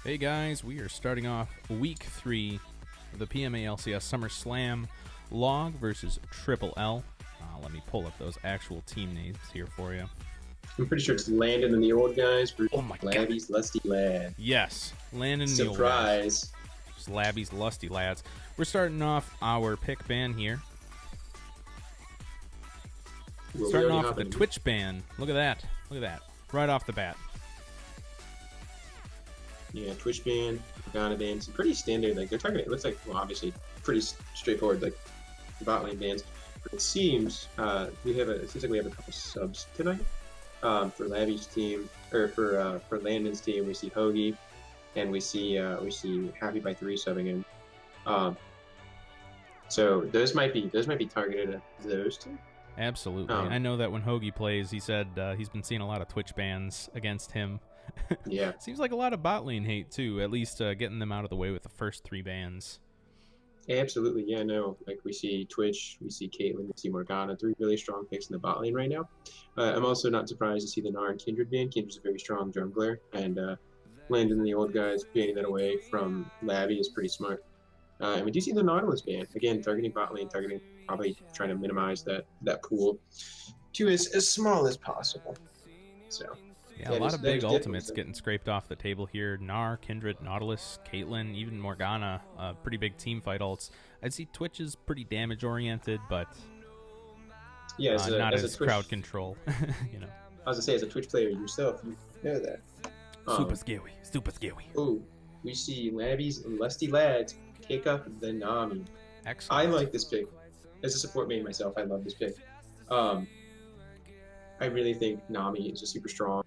Hey guys, we are starting off week 3 of the PMA LCS Summer Slam Log versus Triple L. Let me pull up those actual team names here for you. I'm pretty sure it's Landon and the old guys versus Oh my Labby's Lusty Lad. Yes, Landon and the old guys. Surprise. Labby's Lusty Lads. We're starting off our pick ban here. Starting off with the Twitch ban. Look at that. Look at that. Right off the bat. Yeah, Twitch ban, Ghana ban, some pretty standard. Like they're targeting. It looks like, well, obviously pretty straightforward, like bot lane bans. But it seems it seems like we have a couple subs tonight. For Labby's team, or for Landon's team, we see Hoagie, and we see Happy by 3 subbing in. So those might be targeted at those two. Absolutely. I know that when Hoagie plays, he said he's been seeing a lot of Twitch bans against him. Yeah. Seems like a lot of bot lane hate, too, at least getting them out of the way with the first 3 bans. Absolutely, yeah, no. Like, we see Twitch, we see Caitlyn, we see Morgana, 3 really strong picks in the bot lane right now. I'm also not surprised to see the Gnar and Kindred ban. Kindred's a very strong jungler, and Landon and the old guys banning that away from Labby is pretty smart. And we do see the Nautilus ban. Again, targeting bot lane, probably trying to minimize that pool to as small as possible. So... yeah, a lot of big ultimates getting scraped off the table here. Gnar, Kindred, Nautilus, Caitlyn, even Morgana, pretty big team fight ults. I'd see Twitch is pretty damage-oriented, but yeah, not as Twitch, crowd control, you know. I was going to say, as a Twitch player yourself, you know that. Super scary. Oh, we see Labby's Lusty Lads kick up the Nami. Excellent. I like this pick. As a support main myself, I love this pick. I really think Nami is a super strong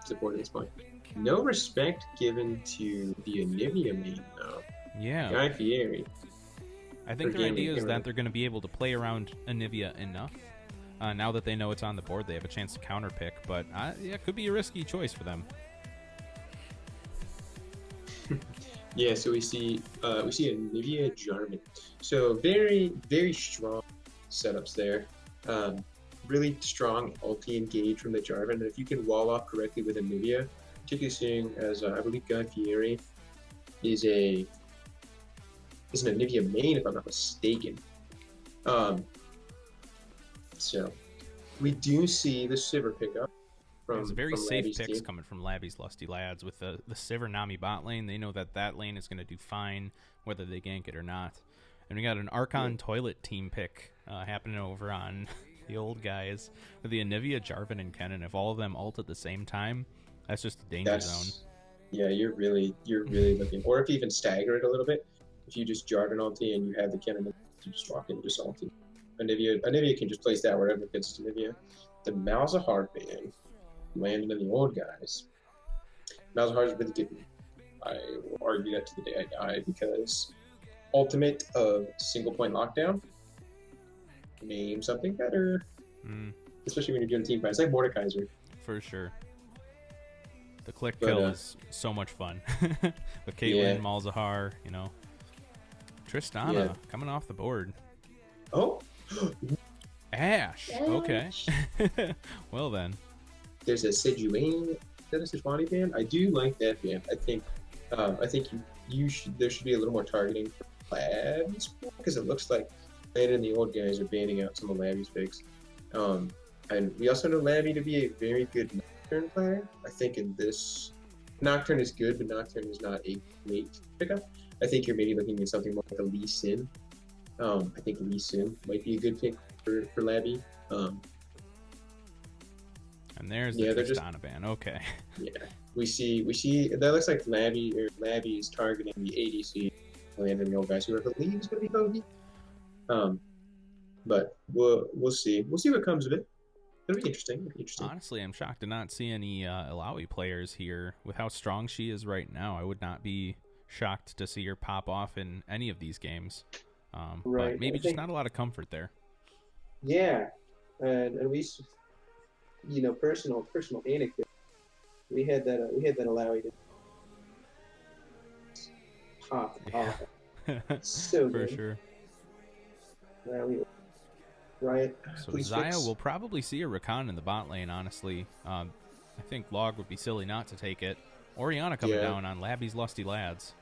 support at this point. No respect given to the Anivia main, though. Yeah. Guy Fieri. I think their idea is that they're going to be able to play around Anivia enough. Now that they know it's on the board, they have a chance to counterpick, but yeah, it could be a risky choice for them. Yeah, so we see Anivia Jarvan. So very, very strong setups there. Really strong ulti engage from the Jarvan, and if you can wall off correctly with Anivia, particularly seeing as I believe Guy Fieri is an Anivia main, if I'm not mistaken. So we do see the Sivir pickup. There's very safe picks coming from Labby's Lusty Lads with the Sivir Nami bot lane. They know that lane is going to do fine whether they gank it or not. And we got an Archon Toilet team pick happening over on the old guys with the Anivia, Jarvan, and Kennen. If all of them ult at the same time, that's just a danger zone. Yeah, you're really looking. Or if you even stagger it a little bit, if you just Jarvan ulti and you have the Kennen, you just walk in, just ulti. Anivia can just place that wherever it fits Anivia. The Malzahar ban, Landon and the old guys. Malzahar is really good. I will argue that to the day I die because ultimate of single point lockdown. Name something better. Especially when you're doing team fights, like Mordekaiser. For sure. The click kill is so much fun. With Caitlyn, Malzahar, you know. Tristana coming off the board. Oh! Ash! Okay. Well then. There's a Sejuani. Is that a Sejuani ban? I do like that ban. I think there should be a little more targeting for Labs because it looks like Landon and the old guys are banning out some of Labby's picks. And we also know Labby to be a very good turn player. I think in this Nocturne is good, but Nocturne is not a great pickup. I think you're maybe looking at something more like a Lee Sin. I think Lee Sin might be a good pick for Labby. And there's the Yeah, they're just Tristana ban. Okay. yeah. We see that looks like Labby is targeting the ADC land and the old guys who I believe is going to be Bogey. But we'll see. We'll see what comes of it. It'll be interesting. It'll be interesting. Honestly, I'm shocked to not see any Ilaoi players here. With how strong she is right now, I would not be shocked to see her pop off in any of these games. Right. But maybe just not a lot of comfort there. Yeah, and we, personal anecdote. We had that Alawi to pop off. So for good. sure. Alawi, right? So Please Zaya fix. will probably see a Rakan in the bot lane, honestly. I think Log would be silly not to take it. Oriana coming down on Labby's Lusty Lads.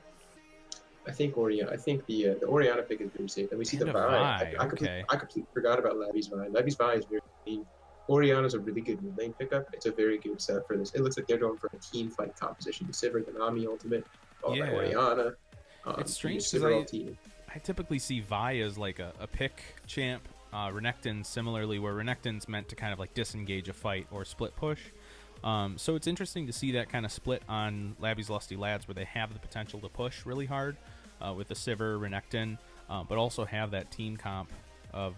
I think Oriana. I think the Oriana pick is very safe. And we see And the a Vi. Vi, okay. I completely forgot about Labby's Vi. Labby's Vi is very clean. Oriana's a really good mid lane pickup. It's a very good set for this. It looks like they're going for a team fight composition. The Sivir, the Nami ultimate, followed by Oriana. It's strange because I typically see Vi as like a pick champ. Renekton similarly, where Renekton's meant to kind of like disengage a fight or split push. So it's interesting to see that kind of split on Labby's Lusty Lads, where they have the potential to push really hard with the Sivir, Renekton, but also have that team comp of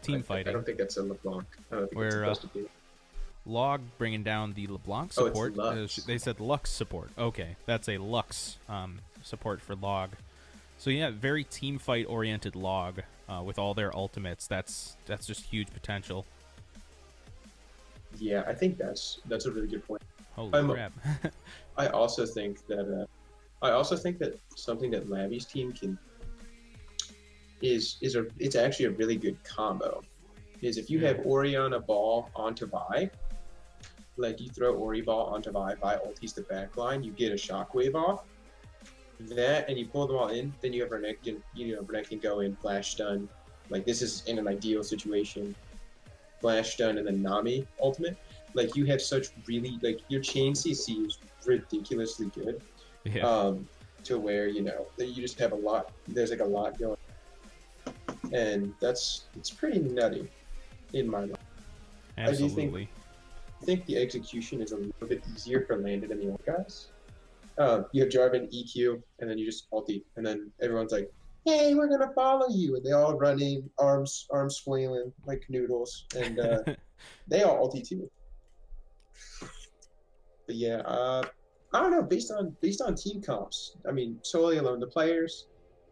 team fighting. I don't think that's a LeBlanc. I don't think where it's supposed to be. Log bringing down the LeBlanc support. Oh, it's Lux. They said Lux support. Okay, that's a Lux support for Log. So yeah, very team fight oriented Log with all their ultimates. That's just huge potential. Yeah, I think that's a really good point. Holy crap! I also think that something that Labby's team can it's actually a really good combo. Is if you have Oriana ball onto Vi, like you throw Ori ball onto Vi ultis the backline, you get a shockwave off. That and you pull them all in, then you have Renekton. Renekton can go in, flash stun. Like this is in an ideal situation. Flash stun and then Nami ultimate. Like you have such really your chain CC is ridiculously good. Yeah. To where you just have a lot. There's like a lot going, and it's pretty nutty in my mind. Absolutely. I think the execution is a little bit easier for Landon and the old guys. You have Jarvan EQ, and then you just ulti, and then everyone's like, "Hey, we're gonna follow you," and they all run in, arms flailing like noodles, and they all ulti too. But yeah, I don't know. Based on team comps, I mean, solely alone the players,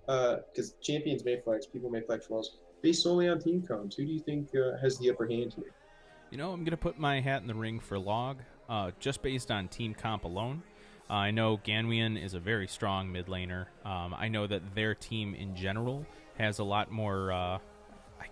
because champions may flex, people may flex roles. Based solely on team comps, who do you think has the upper hand here? I'm gonna put my hat in the ring for Log, just based on team comp alone. I know Ganwian is a very strong mid laner. I know that their team in general has a lot more, I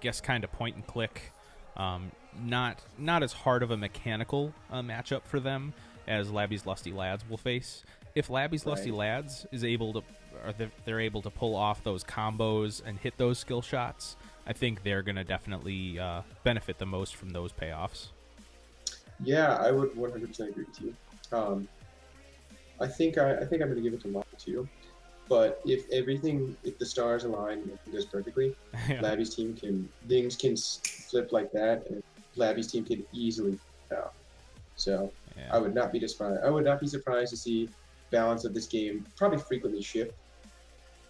guess, kind of point and click. Not as hard of a mechanical matchup for them as Labby's Lusty Lads will face. If Labby's Lusty Lads is able to, or they're able to pull off those combos and hit those skill shots, I think they're gonna definitely benefit the most from those payoffs. Yeah, I would 100% agree with you. I think I'm going to give it to Log too. But if the stars align and it goes perfectly, Labby's team things can flip like that, and Labby's team can easily out. So I would not be surprised. I would not be surprised to see balance of this game probably frequently shift.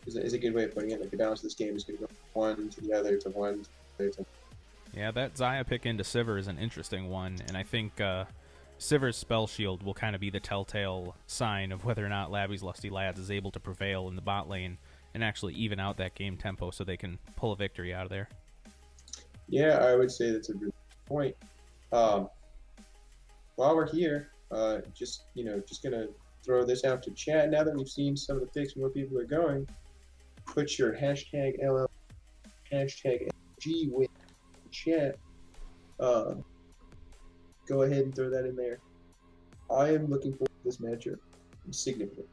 Is a good way of putting it. Like the balance of this game is going to go one to the other to one to the other. Yeah, that Zaya pick into Sivir is an interesting one, and I think Sivir's Spell Shield will kind of be the telltale sign of whether or not Labby's Lusty Lads is able to prevail in the bot lane and actually even out that game tempo so they can pull a victory out of there. Yeah, I would say that's a good point. While we're here, just gonna throw this out to chat. Now that we've seen some of the picks, more people are going. Put your hashtag LL, hashtag LG with chat. Go ahead and throw that in there. I am looking forward to this matchup significantly.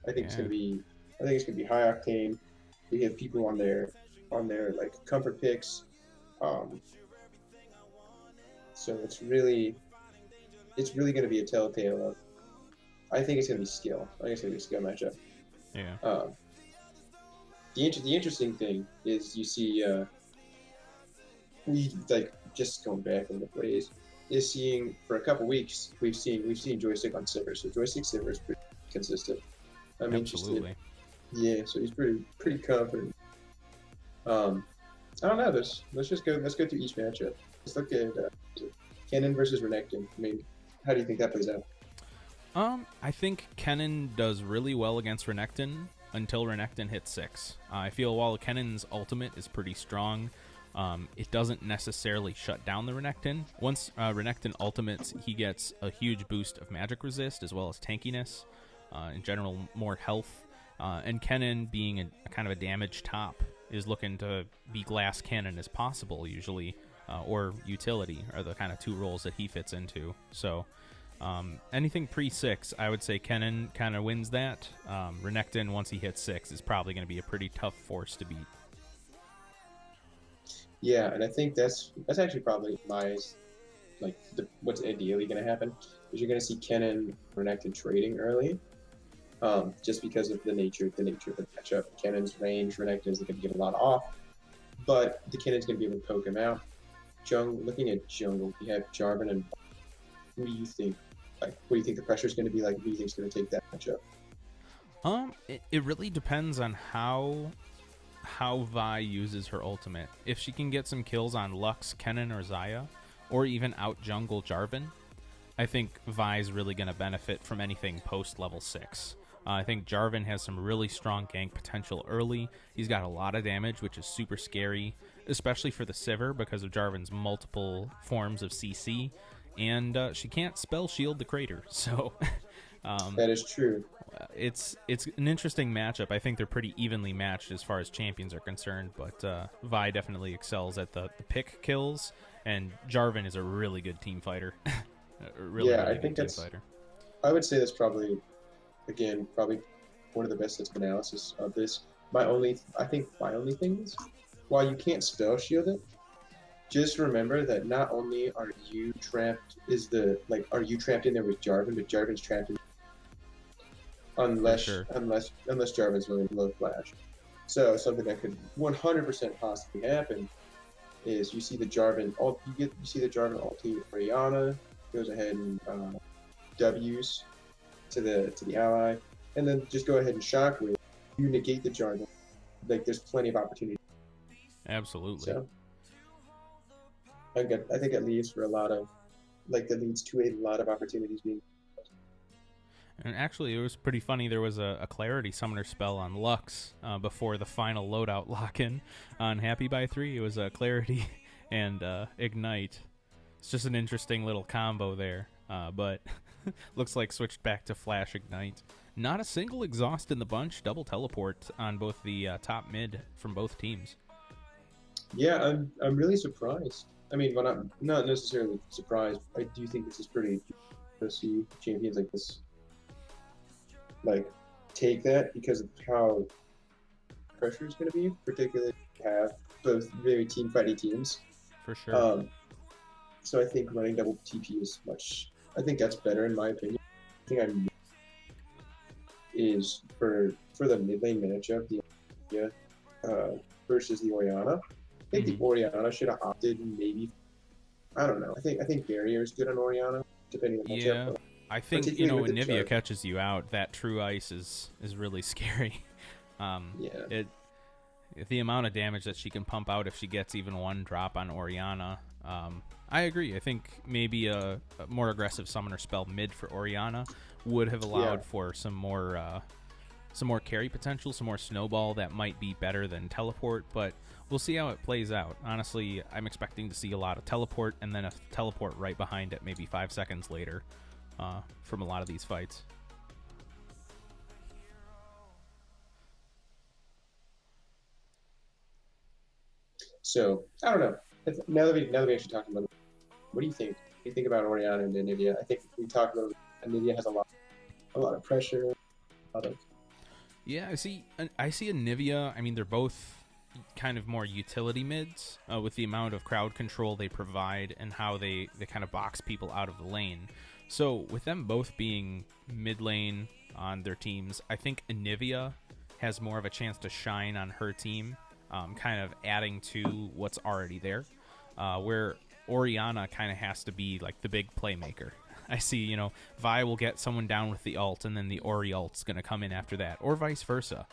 I think it's gonna be high octane. We have people on their like comfort picks. So it's really gonna be a telltale of I think it's going to be skill. I think it's going to be a skill matchup. Yeah. The interesting thing is you see we like just going back in the ways is seeing for a couple weeks we've seen joystick on Sivir, so joystick Sivir is pretty consistent. I'm interested. Absolutely. Yeah, so he's pretty confident. I don't know. Let's just go. Let's go through each matchup. Let's look at Kennen versus Renekton. I mean, how do you think that plays out? I think Kennen does really well against Renekton until Renekton hits 6. I feel while Kennen's ultimate is pretty strong, it doesn't necessarily shut down the Renekton. Once Renekton ultimates, he gets a huge boost of magic resist as well as tankiness, in general more health, and Kennen being a kind of a damage top is looking to be glass cannon as possible usually, or utility are the kind of two roles that he fits into. So anything pre-6, I would say Kennen kind of wins that. Renekton, once he hits 6, is probably going to be a pretty tough force to beat. Yeah, and I think that's actually probably what's ideally going to happen is you're going to see Kennen Renekton trading early, just because of the nature of the matchup. Kennen's range, Renekton is going to get a lot off, but the Kennen's going to be able to poke him out. Looking at jungle, we have Jarvan and. What do you think? What do you think the pressure is going to be like? Who do you think is going to take that matchup? It really depends on how Vi uses her ultimate. If she can get some kills on Lux, Kennen, or Xayah, or even out jungle Jarvan, I think Vi's really going to benefit from anything post level 6. I think Jarvan has some really strong gank potential early. He's got a lot of damage, which is super scary, especially for the Sivir because of Jarvan's multiple forms of CC, and she can't spell shield the crater. So that is true. It's an interesting matchup. I think they're pretty evenly matched as far as champions are concerned, but Vi definitely excels at the pick kills, and Jarvan is a really good team fighter. I think that's. Fighter. I would say that's probably one of the best analysis of this. My only thing is, while you can't spell shield it, just remember that not only are you trapped in there with Jarvan, but Jarvan's trapped in unless Jarvan's really low flash. So something that could 100% possibly happen is you see the Jarvan ulti Orianna goes ahead and W's to the ally, and then just go ahead and shockwave. You negate the Jarvan. Like there's plenty of opportunity. Absolutely. So I think it leads to a lot of opportunities being. And actually, it was pretty funny. There was a Clarity Summoner spell on Lux before the final loadout lock-in on Happy by 3. It was a Clarity and Ignite. It's just an interesting little combo there. But looks like switched back to Flash Ignite. Not a single exhaust in the bunch. Double teleport on both the top mid from both teams. Yeah, I'm really surprised. I mean, well, not necessarily surprised. I do think this is pretty to see champions like this take that because of how pressure is going to be, particularly to have both very team fighty teams. For sure. So I think running double TP is much. I think that's better in my opinion. The thing is for the mid lane matchup, the versus the Orianna. I think the Orianna should have opted maybe. I don't know. I think barrier is good on Orianna, depending on the matchup. Yeah, I think when Nivea catches you out, that true ice is really scary. The amount of damage that she can pump out if she gets even one drop on Orianna. I agree. I think maybe a more aggressive summoner spell mid for Orianna would have allowed for some more carry potential, some more snowball that might be better than teleport, but we'll see how it plays out. Honestly, I'm expecting to see a lot of teleport and then a teleport right behind it maybe 5 seconds later from a lot of these fights. So, I don't know. Now that we actually talked about it, what do you think? What do you think about Orianna and Nivea? I think we talked about Nivea has a lot of pressure, Yeah, I see a Nivea. I mean, they're both kind of more utility mids with the amount of crowd control they provide and how they kind of box people out of the lane. So with them both being mid lane on their teams, I think Anivia has more of a chance to shine on her team, kind of adding to what's already there, where Orianna kind of has to be like the big playmaker. I see, Vi will get someone down with the ult, and then the Ori ult's going to come in after that, or vice versa.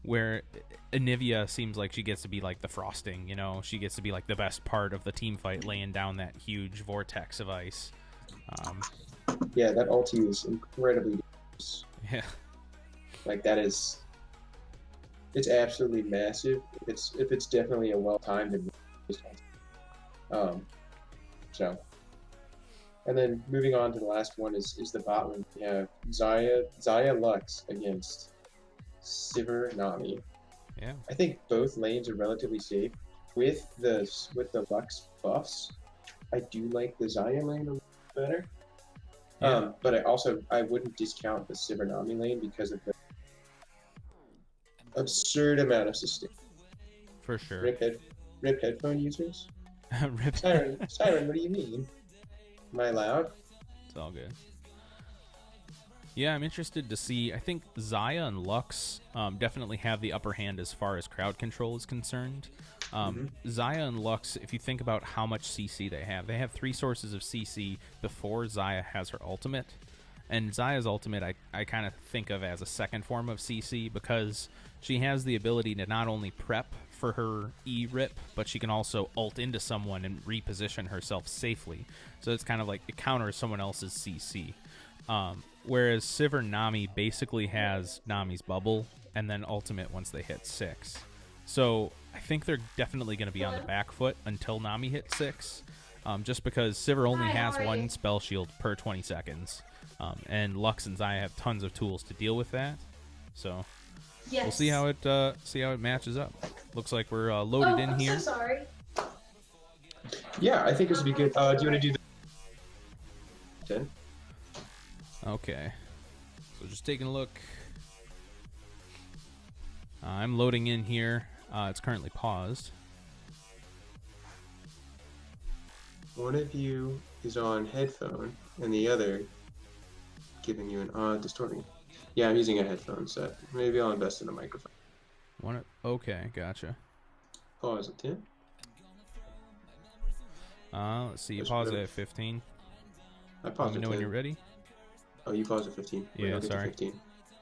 Where Anivia seems like she gets to be like the frosting, she gets to be like the best part of the team fight, laying down that huge vortex of ice. Yeah, that ulti is incredibly dangerous. Yeah. Like it's absolutely massive. If it's definitely a well timed. So, and then moving on to the last one is the bot lane. We have Xayah Lux against Sivir Nami. Yeah. I think both lanes are relatively safe. With the Lux buffs, I do like the Xayah lane a little better. Yeah. But I wouldn't discount the Sivir Nami lane because of the absurd amount of sustain. For sure. Rip headphone users. Rip. Siren, what do you mean? Am I loud? It's all good. Yeah, I'm interested to see. I think Xayah and Lux definitely have the upper hand as far as crowd control is concerned. Xayah and Lux, if you think about how much CC they have 3 sources of CC before Xayah has her ultimate. And Xayah's ultimate I kind of think of as a second form of CC because she has the ability to not only prep for her E-rip, but she can also ult into someone and reposition herself safely. So it's kind of like it counters someone else's CC. Whereas Sivir Nami basically has Nami's bubble and then ultimate once they hit 6. So I think they're definitely going to be on the back foot until Nami hits 6, just because Sivir only has 1 spell shield per 20 seconds. And Lux and Xayah have tons of tools to deal with that. So we'll see how it matches up. Looks like we're loaded in here. I'm so sorry. Yeah, I think this would be good. Do you want to do the 10? Okay. So just taking a look. I'm loading in here. It's currently paused. One of you is on headphone, and the other giving you an odd distorting. Yeah, I'm using a headphone set. Maybe I'll invest in a microphone. Okay, gotcha. Pause at 10. Let's see. You pause it at 15. I paused Let me at know 10. when you're ready. Oh, you paused at 15. Wait, Yeah, I'll get sorry. To 15.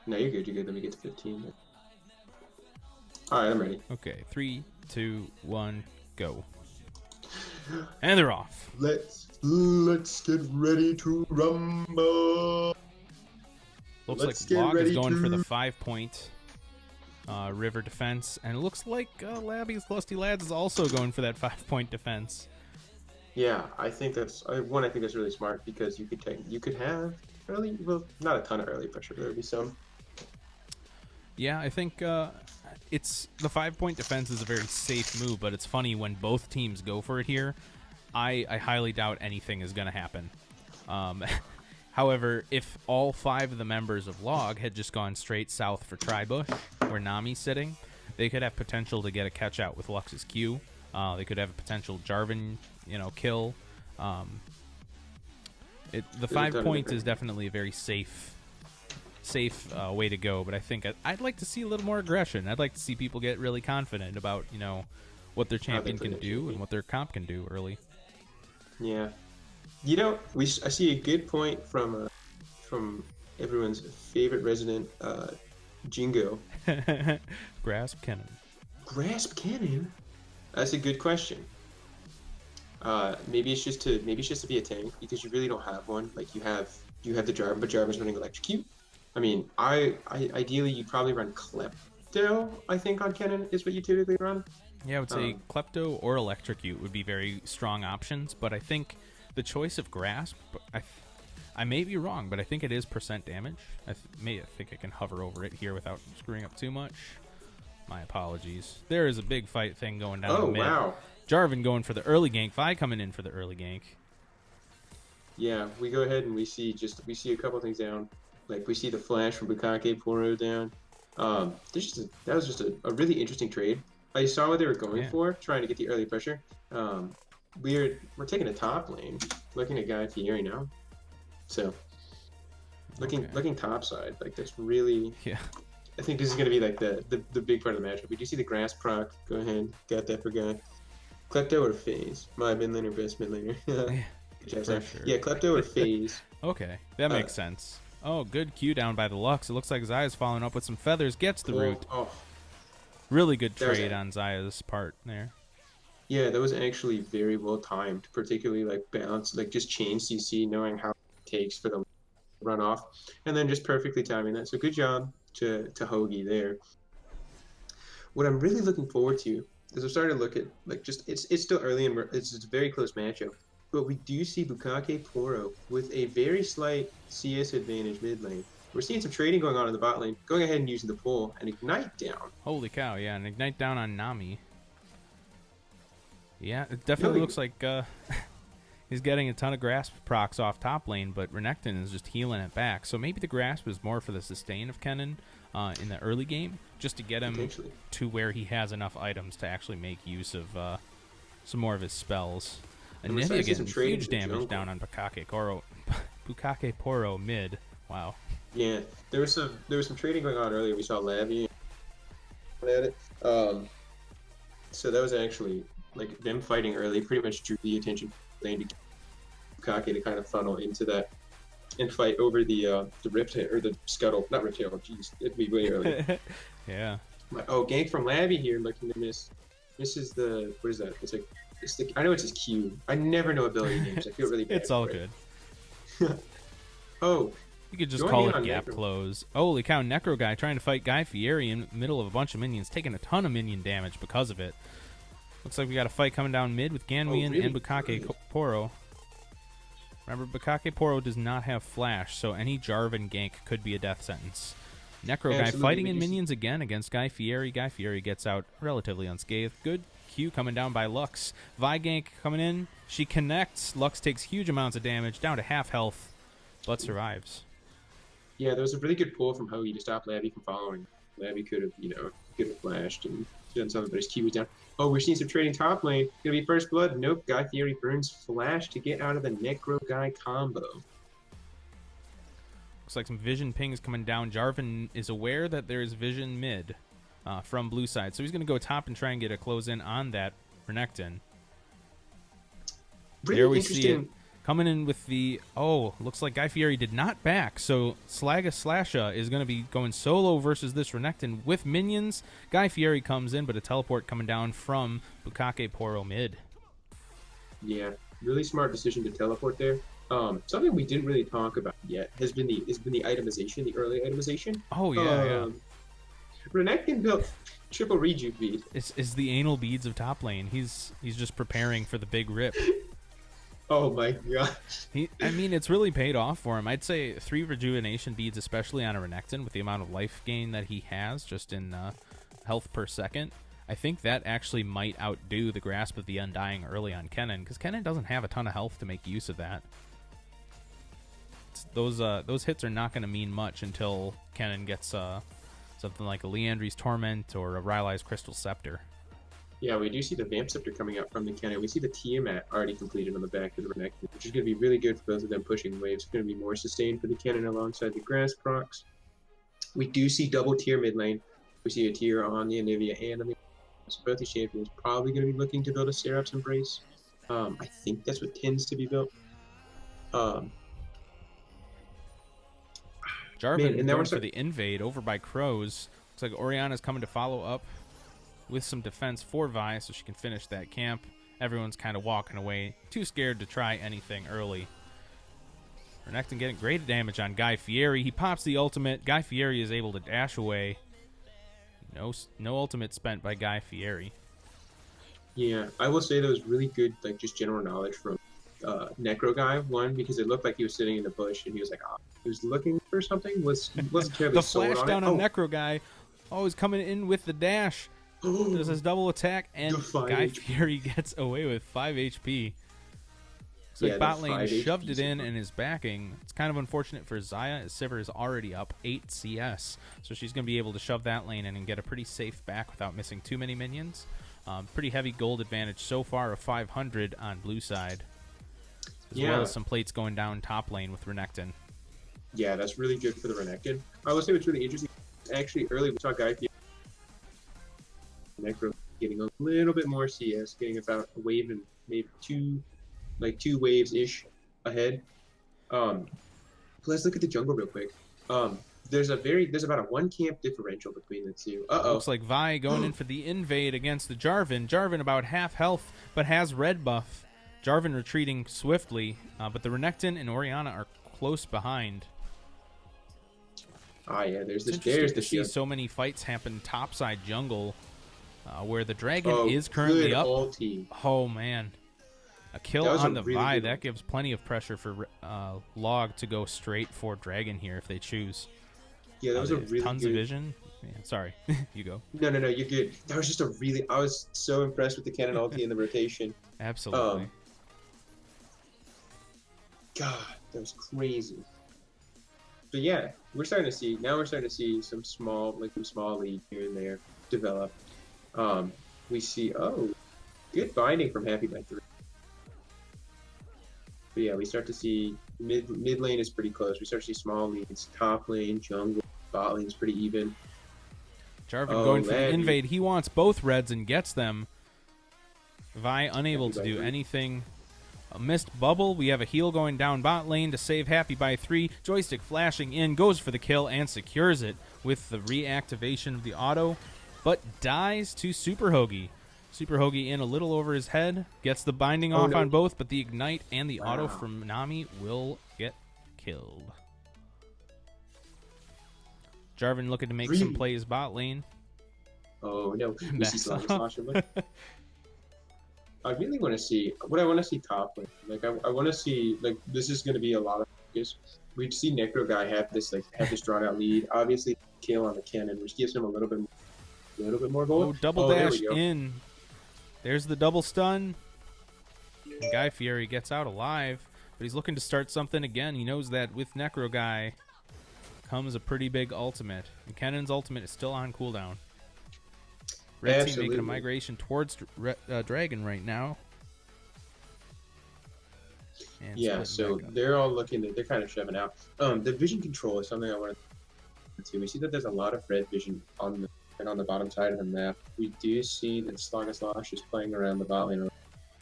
No, you're good. You're good. Let me get to 15. All right, I'm ready. Okay, 3, 2, 1, go. And they're off. Let's get ready to rumble. Looks like Log is going for the 5-point river defense, and it looks like Labby's Lusty Lads is also going for that 5-point defense. Yeah, I think that's really smart because you could have early, well, not a ton of early pressure. There would be some. Yeah, I think it's the 5-point defense is a very safe move, but it's funny when both teams go for it here. I highly doubt anything is going to happen. However, if all 5 of the members of Log had just gone straight south for Tribush, where Nami's sitting, they could have potential to get a catch out with Lux's Q. They could have a potential Jarvan, kill. The 5 points is definitely a very safe way to go, but I think I'd like to see a little more aggression. I'd like to see people get really confident about what their champion can do and what their comp can do early. Yeah, I see a good point from everyone's favorite resident Jingo. Grasp Cannon. Grasp Cannon. That's a good question. Maybe it's just to be a tank because you really don't have one. Like you have the Jarvan, but Jarvan's running Electrocute. I mean, ideally you'd probably run Klepto. I think on Cannon is what you typically run. Yeah, I would say Klepto or Electrocute would be very strong options, but I think the choice of Grasp, I may be wrong, but I think it is % damage. I think I can hover over it here without screwing up too much. My apologies. There is a big fight thing going down the mid. Oh, wow. Jarvan going for the early gank, Vi coming in for the early gank. Yeah, we go ahead and we see a couple things down. Like we see the flash from Bukake Poro down. That was just a really interesting trade. I saw what they were going for, trying to get the early pressure. we're taking a top lane, looking at Guy Fieri now. So looking top side, like that's really. Yeah. I think this is going to be like the big part of the matchup. We do see the grass proc. Go ahead, got that for Guy. Klepto or phase? My mid laner, best mid laner. For sure. Yeah, Klepto or phase. Okay, that makes sense. Oh, good Q down by the Lux. It looks like Zaya's following up with some feathers. Gets the root. Oh. Really good trade on Zaya's part there. Yeah, that was actually very well timed, particularly like balance, like just chain CC, knowing how it takes for them to run off, and then just perfectly timing that. So good job to Hoagie there. What I'm really looking forward to is I'm starting to look at like just it's still early and it's a very close matchup, but we do see Bukake Poro with a very slight CS advantage mid lane. We're seeing some trading going on in the bot lane, going ahead and using the pull and ignite down. Holy cow, yeah, and ignite down on Nami. Yeah, it definitely looks like he's getting a ton of grasp procs off top lane, but Renekton is just healing it back. So maybe the grasp is more for the sustain of Kennen in the early game, just to get him to where he has enough items to actually make use of some more of his spells. And Nivea getting huge damage down on Bukake Poro mid. Wow. Yeah, there was some trading going on earlier. We saw Lavi at it. So that was actually like them fighting early. Pretty much drew the attention lane to Bukake to kind of funnel into that and fight over the rift or the scuttle, not rift tail. Jeez, it'd be way early. Yeah. Oh, gank from Lavi here, looking to miss. This is the what is that? It's the I know it's his Q. I never know ability names. I feel really bad. It's all good. Oh. You could just call it gap close. Holy cow, Necro Guy trying to fight Guy Fieri in the middle of a bunch of minions, taking a ton of minion damage because of it. Looks like we got a fight coming down mid with Ganmian and Bukake Poro. Remember, Bukake Poro does not have flash, so any Jarvan gank could be a death sentence. Necro Guy fighting in minions again against Guy Fieri. Guy Fieri gets out relatively unscathed. Good Q coming down by Lux. Vi gank coming in. She connects. Lux takes huge amounts of damage, down to half health, but survives. Yeah, there was a really good pull from Hoagie to stop Lavi from following. Lavi could have flashed and done something, but his Q was down. Oh, we're seeing some trading top lane. Gonna be first blood. Nope. Guy Fieri burns flash to get out of the Necro Guy combo. Looks like some vision pings coming down. Jarvan is aware that there is vision mid from blue side, so he's gonna go top and try and get a close in on that Renekton. Really there we see it. Coming in with the, looks like Guy Fieri did not back, so Slasha is going to be going solo versus this Renekton with minions. Guy Fieri comes in, but a teleport coming down from Bukake Poro mid. Yeah, really smart decision to teleport there. Something we didn't really talk about yet has been the itemization, the early itemization. Oh, yeah. Renekton built triple rejuve bead. It's the anal beads of top lane. He's just preparing for the big rip. Oh my gosh. I mean, it's really paid off for him. I'd say 3 rejuvenation beads, especially on a Renekton, with the amount of life gain that he has just in health per second. I think that actually might outdo the Grasp of the Undying early on Kennen, because Kennen doesn't have a ton of health to make use of that. Those hits are not going to mean much until Kennen gets something like a Leandri's Torment or a Rylai's Crystal Scepter. Yeah, we do see the Vamp Scepter coming out from the Kennen. We see the Tiamat already completed on the back of the Renekton, which is going to be really good for both of them pushing waves. It's going to be more sustained for the Kennen alongside the Grass procs. We do see double tier mid lane. We see a tier on the Anivia and on the so both these champions probably going to be looking to build a Seraph's Embrace. I think that's what tends to be built. Jarvan going for the invade over by Crows. Looks like Orianna's coming to follow up with some defense for Vi so she can finish that camp. Everyone's kind of walking away, too scared to try anything early. Renekton getting great damage on Guy Fieri. He pops the ultimate. Guy Fieri is able to dash away. No ultimate spent by Guy Fieri. Yeah, I will say that was really good, like just general knowledge from Necro Guy. One, because it looked like he was sitting in the bush and he was like, he was looking for something. Wasn't terribly the sold flash on down it. on Necro Guy. He's coming in with the dash. There's his double attack, and Guy Fieri gets away with 5 HP. So bot lane shoved it in and is backing. It's kind of unfortunate for Zaya, as Sivir is already up 8 CS. So she's going to be able to shove that lane in and get a pretty safe back without missing too many minions. Pretty heavy gold advantage so far of 500 on blue side, as well as some plates going down top lane with Renekton. Yeah, that's really good for the Renekton. I will say what's really interesting. Actually, early we saw Guy Necro getting a little bit more CS, getting about a wave and maybe two waves ish ahead. Let's look at the jungle real quick. There's about a 1 camp differential between the two. Looks like Vi going in for the invade against the Jarvan. Jarvan about half health, but has red buff. Jarvan retreating swiftly, but the Renekton and Orianna are close behind. Yeah, there's the see so many fights happen topside jungle, where the dragon is currently up. Ulti. Oh man, a kill on the Vi, that gives plenty of pressure for Log to go straight for dragon here if they choose. Yeah, that was a really tons of vision. Yeah, sorry, you go. No, you're good. That was just I was so impressed with the cannon ulti and the rotation. Absolutely. God, that was crazy. But yeah, we're starting to see some small leads here and there develop. We see good binding from Happy by 3. But yeah, we start to see mid lane is pretty close. We start to see small leads, top lane, jungle, bot lane's pretty even. Jarvan going for the invade. He wants both reds and gets them. Vi unable to do anything. A missed bubble. We have a heal going down bot lane to save Happy by 3. Joystick flashing in, goes for the kill and secures it with the reactivation of the auto, but dies to Super Hoagie. Super Hoagie in a little over his head, gets the binding off on both, but the ignite and the auto from Nami will get killed. Jarvan looking to make some plays bot lane. Oh no, I really want to see what I want to see top lane. Like I want to see this is going to be a lot of focus. We see Necro guy have this drawn out lead. Obviously, kill on the cannon, which gives him a little bit more gold. Double dash in. There's the double stun. And Guy Fieri gets out alive, but he's looking to start something again. He knows that with Necro guy comes a pretty big ultimate. And Kennon's ultimate is still on cooldown. Red team making a migration towards Dragon right now. And yeah, so they're all they're kind of shoving out. The vision control is something I want to. We see that there's a lot of red vision on the bottom side of the map. We do see that Slagaslash is playing around the bot lane.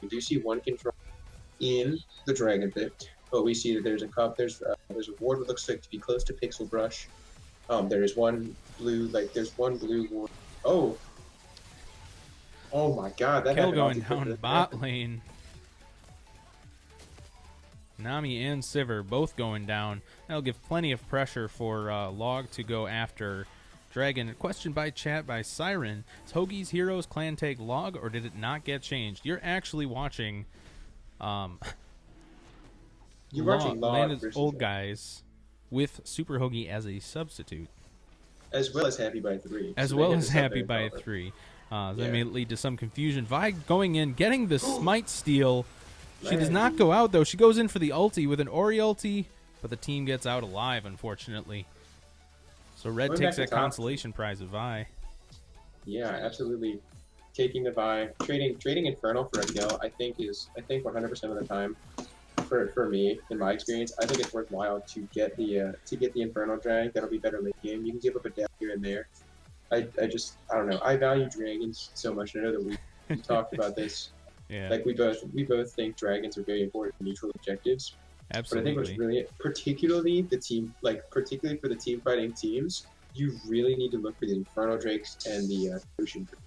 We do see one control in the Dragon Pit, but we see that there's a ward that looks like to be close to Pixel Brush. There is one blue, ward. Oh my god, that kill going down bot lane. Nami and Sivir both going down. That'll give plenty of pressure for Log to go after Dragon. A question by chat by Siren. Is Hoagie's Heroes clan take Log, or did it not get changed? You're actually watching You're watching Log versus Old Guys with Super Hoagie as a substitute. As well as Happy by 3. As well as Happy by 3. That may lead to some confusion. Vi going in, getting the smite steal. She does not go out, though. She goes in for the ulti with an Ori ulti, but the team gets out alive, unfortunately. So Red takes that consolation prize of Vi. Yeah, absolutely. Taking the Vi, trading Infernal for a kill, I think 100% of the time, for me, in my experience, I think it's worthwhile to get the Infernal drag. That'll be better late game. You can give up a death here and there. I don't know. I value dragons so much. I know that we talked about this. Yeah. Like we both think dragons are very important for neutral objectives. Absolutely. But I think what's really, particularly for the team fighting teams, you really need to look for the Infernal Drakes and the Ocean Drakes.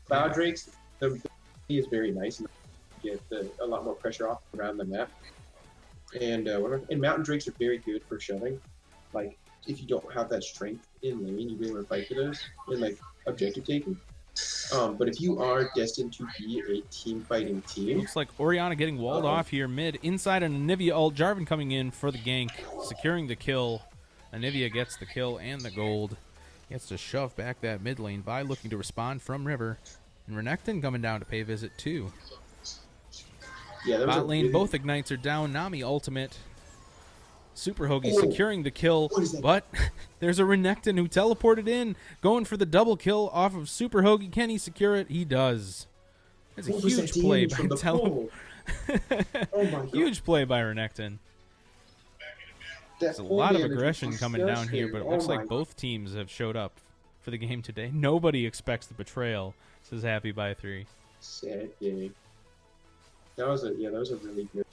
Cloud Drakes, the ability is very nice and get a lot more pressure off around the map. And Mountain Drakes are very good for shoving. Like if you don't have that strength in lane, you really want to fight for those in objective taking. But if you are destined to be a team fighting team, looks like Orianna getting walled off here mid. Inside an Anivia ult. Jarvan coming in for the gank, securing the kill. Anivia gets the kill and the gold. Gets to shove back that mid lane. Vi looking to respond from River. And Renekton coming down to pay a visit too. Yeah, bot lane, both ignites are down. Nami ultimate. Super Hoagie securing the kill, but there's a Renekton who teleported in, going for the double kill off of Super Hoagie. Can he secure it? He does. That's a What was that huge play damage by from the pole? Oh my god. Huge play by Renekton. There's a lot of aggression coming down here, but it looks like both teams have showed up for the game today. Nobody expects the betrayal, says Happy by 3. Sad game. That was a really good.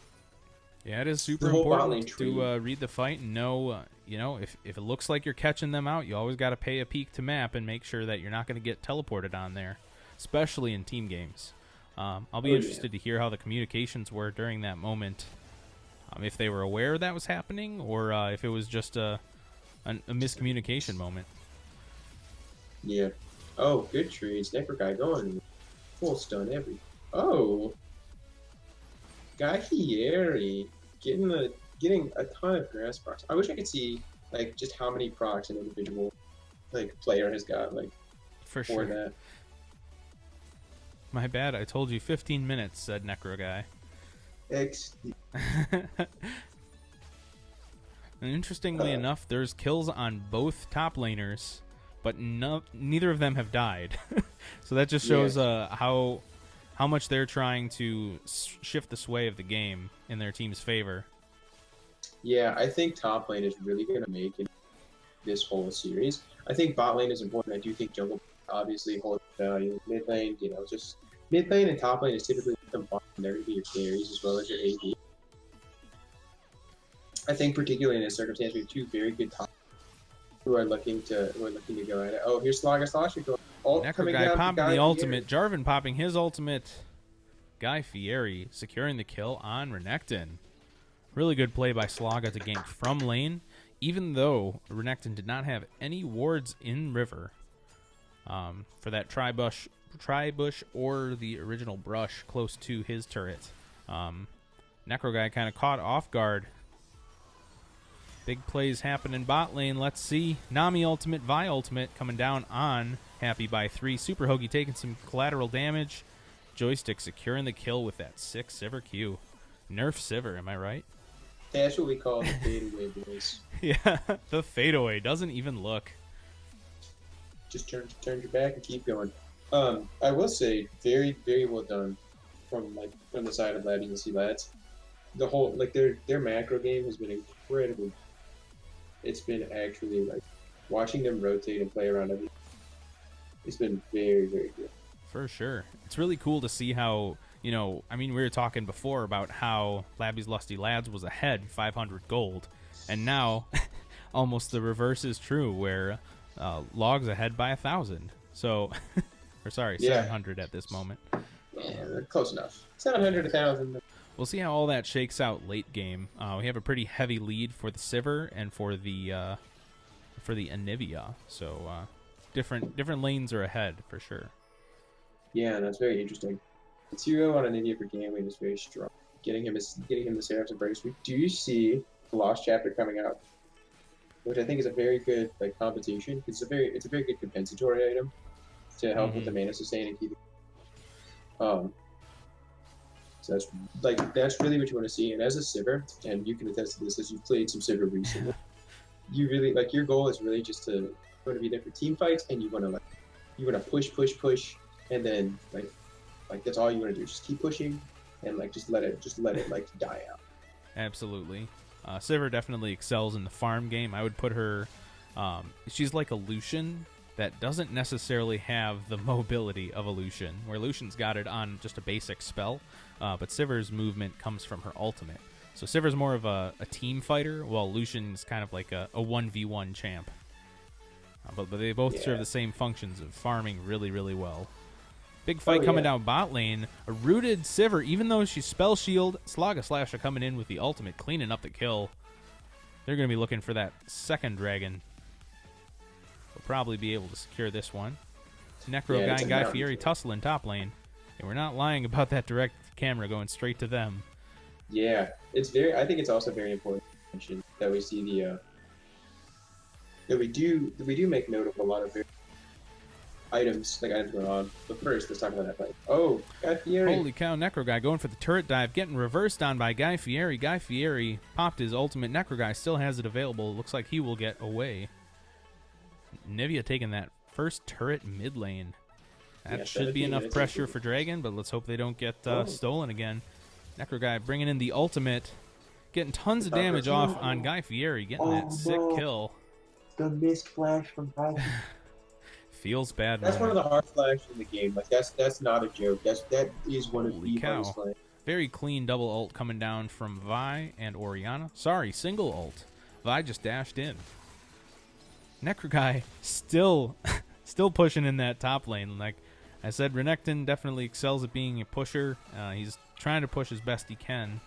Yeah, it is super important to read the fight and know, if it looks like you're catching them out, you always got to pay a peek to map and make sure that you're not going to get teleported on there, especially in team games. I'll be interested to hear how the communications were during that moment, if they were aware that was happening or if it was just a miscommunication moment. Yeah. Oh, good trades. Necro guy going full stun every. Oh. Guy Fieri getting a ton of grass procs. I wish I could see like just how many procs an individual player has got for sure. that. My bad, I told you 15 minutes, said Necro guy. And interestingly enough, there's kills on both top laners, but neither of them have died. So that just shows how much they're trying to shift the sway of the game in their team's favor. Yeah, I think top lane is really going to make it this whole series. I think bot lane is important. I do think jungle obviously holds value. Mid lane, just mid lane and top lane is typically combined. They're going to be your carries as well as your AD. I think particularly in this circumstance, we have two very good top who are looking to go at it. Oh, here's Slaga going. Necro guy popping the ultimate. Jarvan popping his ultimate. Guy Fieri securing the kill on Renekton. Really good play by Slaga to gank from lane, even though Renekton did not have any wards in river for that tri-bush or the original brush close to his turret. Necro guy kind of caught off guard. Big plays happen in bot lane. Let's see. Nami ultimate, Vi ultimate coming down on Happy by 3. Super Hoagie taking some collateral damage. Joystick securing the kill with that 6 Sivir Q. Nerf Sivir, am I right? That's what we call the fadeaway, boys. Yeah, the fadeaway. Doesn't even look. Just turn your back and keep going. I will say, very, very well done from the side of Labs and C Lads. The whole their macro game has been incredibly. It's been actually watching them rotate and play around everything. It's been very, very good. For sure. It's really cool to see how, we were talking before about how Labby's Lusty Lads was ahead 500 gold. And now almost the reverse is true where Log's ahead by 1,000. So, 700 at this moment. Yeah, close enough. 700, 1,000. We'll see how all that shakes out late game. We have a pretty heavy lead for the Sivir and for the Anivia. So different lanes are ahead for sure. Yeah, that's very interesting. The 2-0 on Anivia for gambling is very strong. Getting him the Seraphs and Breaks. We do see the Lost Chapter coming out, which I think is a very good compensation. It's a very good compensatory item to help with the mana sustain and keep. So that's really what you want to see. And as a Sivir, and you can attest to this as you've played some Sivir recently, you really your goal is really just to be there for team fights, and you want to push, and then that's all you want to do. Just keep pushing, and just let it die out. Absolutely, Sivir definitely excels in the farm game. I would put her. She's like a Lucian that doesn't necessarily have the mobility of a Lucian, where Lucian's got it on just a basic spell, but Sivir's movement comes from her ultimate. So Sivir's more of a team fighter, while Lucian's kind of like a 1v1 champ. But they both serve the same functions of farming really, really well. Big fight coming down bot lane. A rooted Sivir, even though she's spell shield, Slaga Slash are coming in with the ultimate, cleaning up the kill. They're going to be looking for that second dragon. They'll probably be able to secure this one. Necro guy and Guy Fieri tussling top lane. And we're not lying about that direct camera going straight to them. Yeah, I think it's also very important to mention that we see that we do make note of a lot of items going on. But first, let's talk about that fight. Oh, Guy Fieri. Holy cow, Necro guy going for the turret dive, getting reversed on by Guy Fieri. Guy Fieri popped his ultimate. Necro guy still has it available. Looks like he will get away. Nivea taking that first turret mid lane. That Yeah, should be 17 enough minutes pressure into- for Dragon, but let's hope they don't get Oh. stolen again. Necro Guy bringing in the ultimate, getting tons of Proper. damage off on Guy Fieri, getting that sick kill. The missed flash from Guy. Feels bad. That's one of moment. the hard flags in the game. Like that's not a joke. That is one of Holy the cow. hardest flags. Very clean double ult coming down from Vi and Orianna. Sorry, single ult. Vi just dashed in. Necro Guy still pushing in that top lane. Like I said, Renekton definitely excels at being a pusher. He's trying to push as best he can.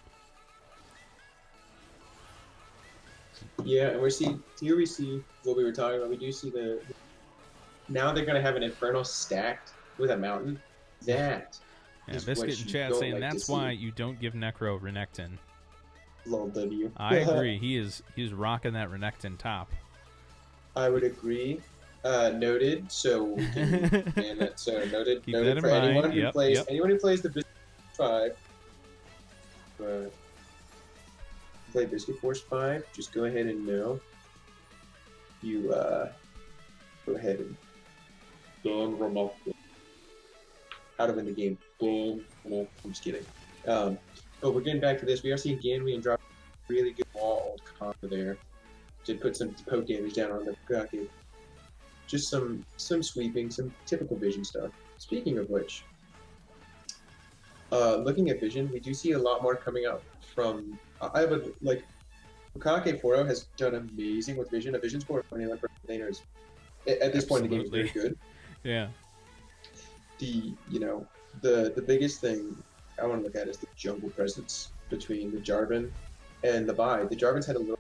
Yeah, and here we see what we were talking about. We do see now they're gonna have an Inferno stacked with a mountain. That Yeah, is Biscuit what in you chat don't saying like to that's see. why you don't give Necro Renekton. Lol W. I agree. He's rocking that Renekton top. I would agree. Noted. So we can, and that's noted. Keep Noted that for in mind. anyone who Yep, plays yep. the Biscuit 5. Play Biscuit Force 5. Just go ahead and know. You go ahead and ban Renekton out of in the game. Ban. No, I'm just kidding. But we're getting back to this. We are seeing Ganwi and drop really good wall ult combo there to put some poke damage down on the Kake. Just some sweeping, some typical Vision stuff. Speaking of which, looking at Vision, we do see a lot more coming out from. I have a like. Kake 4.0 has done amazing with Vision. A Vision score of 21 per laner is at this point in the game is very good. Yeah. The biggest thing I want to look at is the jungle presence between the Jarvan and the Vi. The Jarvan's had a little.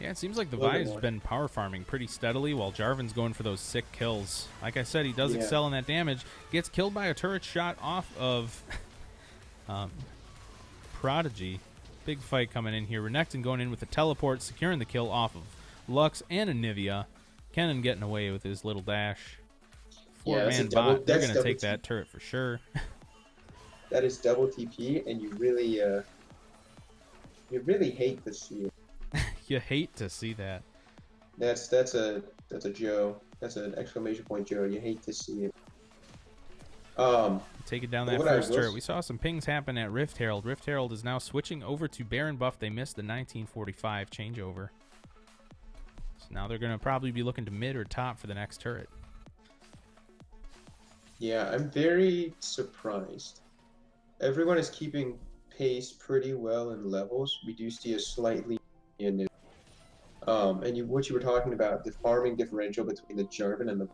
Yeah, it seems like the A little bit Vi's more. been power farming pretty steadily while Jarvan's going for those sick kills. Like I said, he does Yeah. excel in that damage. Gets killed by a turret shot off of Prodigy. Big fight coming in here. Renekton going in with a teleport, securing the kill off of Lux and Anivia. Kennen getting away with his little dash. Yeah, that's a Four-man double- bot. They're that's going to double take that turret for sure. That is double TP, and you really hate to see it. You hate to see that. That's a Joe. That's an exclamation point, Joe. You hate to see it. Taking down But that what I first will turret. s- We saw some pings happen at Rift Herald. Rift Herald is now switching over to Baron buff. They missed the 1945 changeover. So now they're going to probably be looking to mid or top for the next turret. Yeah, I'm very surprised. Everyone is keeping pace pretty well in levels. We do see a slightly in it. What you were talking about, the farming differential between the Jarvan and the.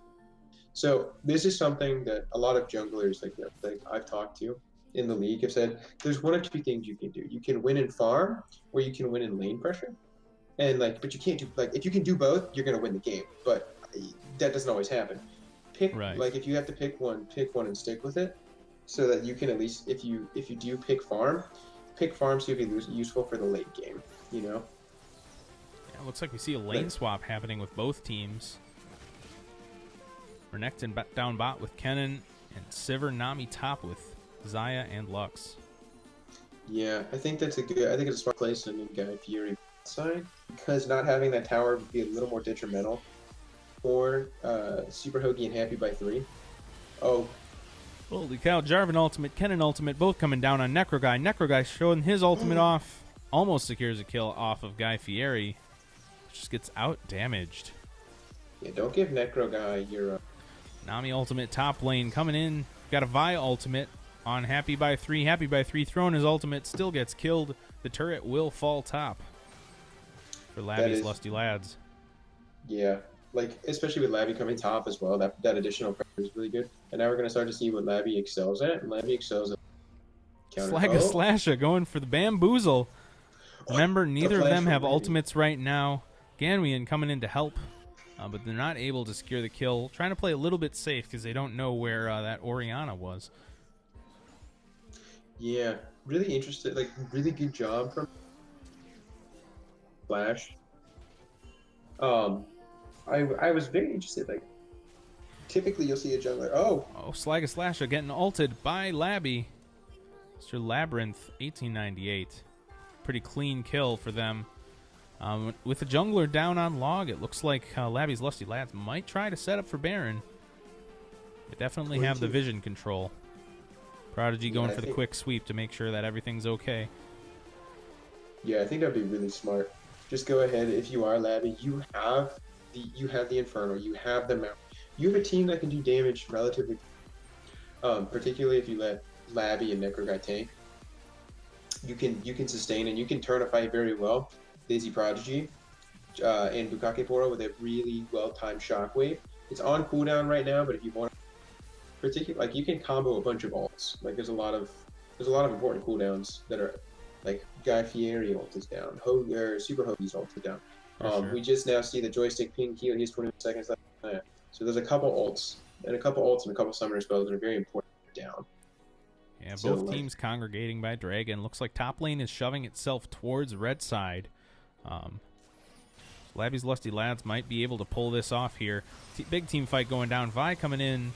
So this is something that a lot of junglers like I've talked to in the league have said. There's one of two things you can do. You can win in farm, or you can win in lane pressure. And but you can't do if you can do both, you're gonna win the game. But that doesn't always happen. Right. If you have to pick one and stick with it, so that you can at least if you do pick farm so you can be useful for the late game. Yeah, it looks like we see a lane swap happening with both teams. Renekton down bot with Kennen, and Sivir Nami top with Xayah and Lux. Yeah, I think it's a smart place on Guy Fury side, because not having that tower would be a little more detrimental for Super Hoagie and Happy by 3. Oh, Holy cow, Jarvan ultimate, Kennen ultimate, both coming down on Necro Guy. Necro Guy showing his ultimate off. Almost secures a kill off of Guy Fieri. Just gets out damaged. yeah, don't give Necro Guy your Nami ultimate top lane coming in. Got a Vi ultimate on Happy by 3. Happy by 3 throwing his ultimate, still gets killed. The turret will fall top for Labby's is- Lusty Lads. yeah. Especially with Labby coming top as well, that additional pressure is really good. And now we're gonna start to see what Labby excels at. And Labby excels at counter. Slag a Slasha going for the bamboozle. Remember, neither of flash them from have Labby. ultimates right now. Ganwian coming in to help, but they're not able to secure the kill. Trying to play a little bit safe because they don't know where that Orianna was. Yeah, really interested. Really good job from Flash. I was very interested. Typically you'll see a jungler. Oh, Slag a Slasha getting ulted by Labby. Mr. Labyrinth, 1898. Pretty clean kill for them. With the jungler down on log, it looks like Labby's Lusty Lads might try to set up for Baron. They definitely have the vision control. Prodigy going for the quick sweep to make sure that everything's okay. Yeah, I think that'd be really smart. Just go ahead. If you are Labby, you have the Inferno, you have the Mount. You have a team that can do damage relatively, particularly if you let Labby and Necro Guy tank. You can sustain and you can turn a fight very well. Daisy Prodigy and Bukake Poro with a really well-timed shockwave. It's on cooldown right now, but if you want, particularly like you can combo a bunch of ults. Like there's a lot of important cooldowns that are like Guy Fieri ult is down, Super Hoagie's ult is down. Sure. We just now see the joystick ping heal. He's 20 seconds left. So there's a couple ults and a couple summoner spells that are very important down. Yeah, both teams congregating by Dragon. Looks like top lane is shoving itself towards red side. Labby's Lusty Lads might be able to pull this off here. Big team fight going down. Vi coming in.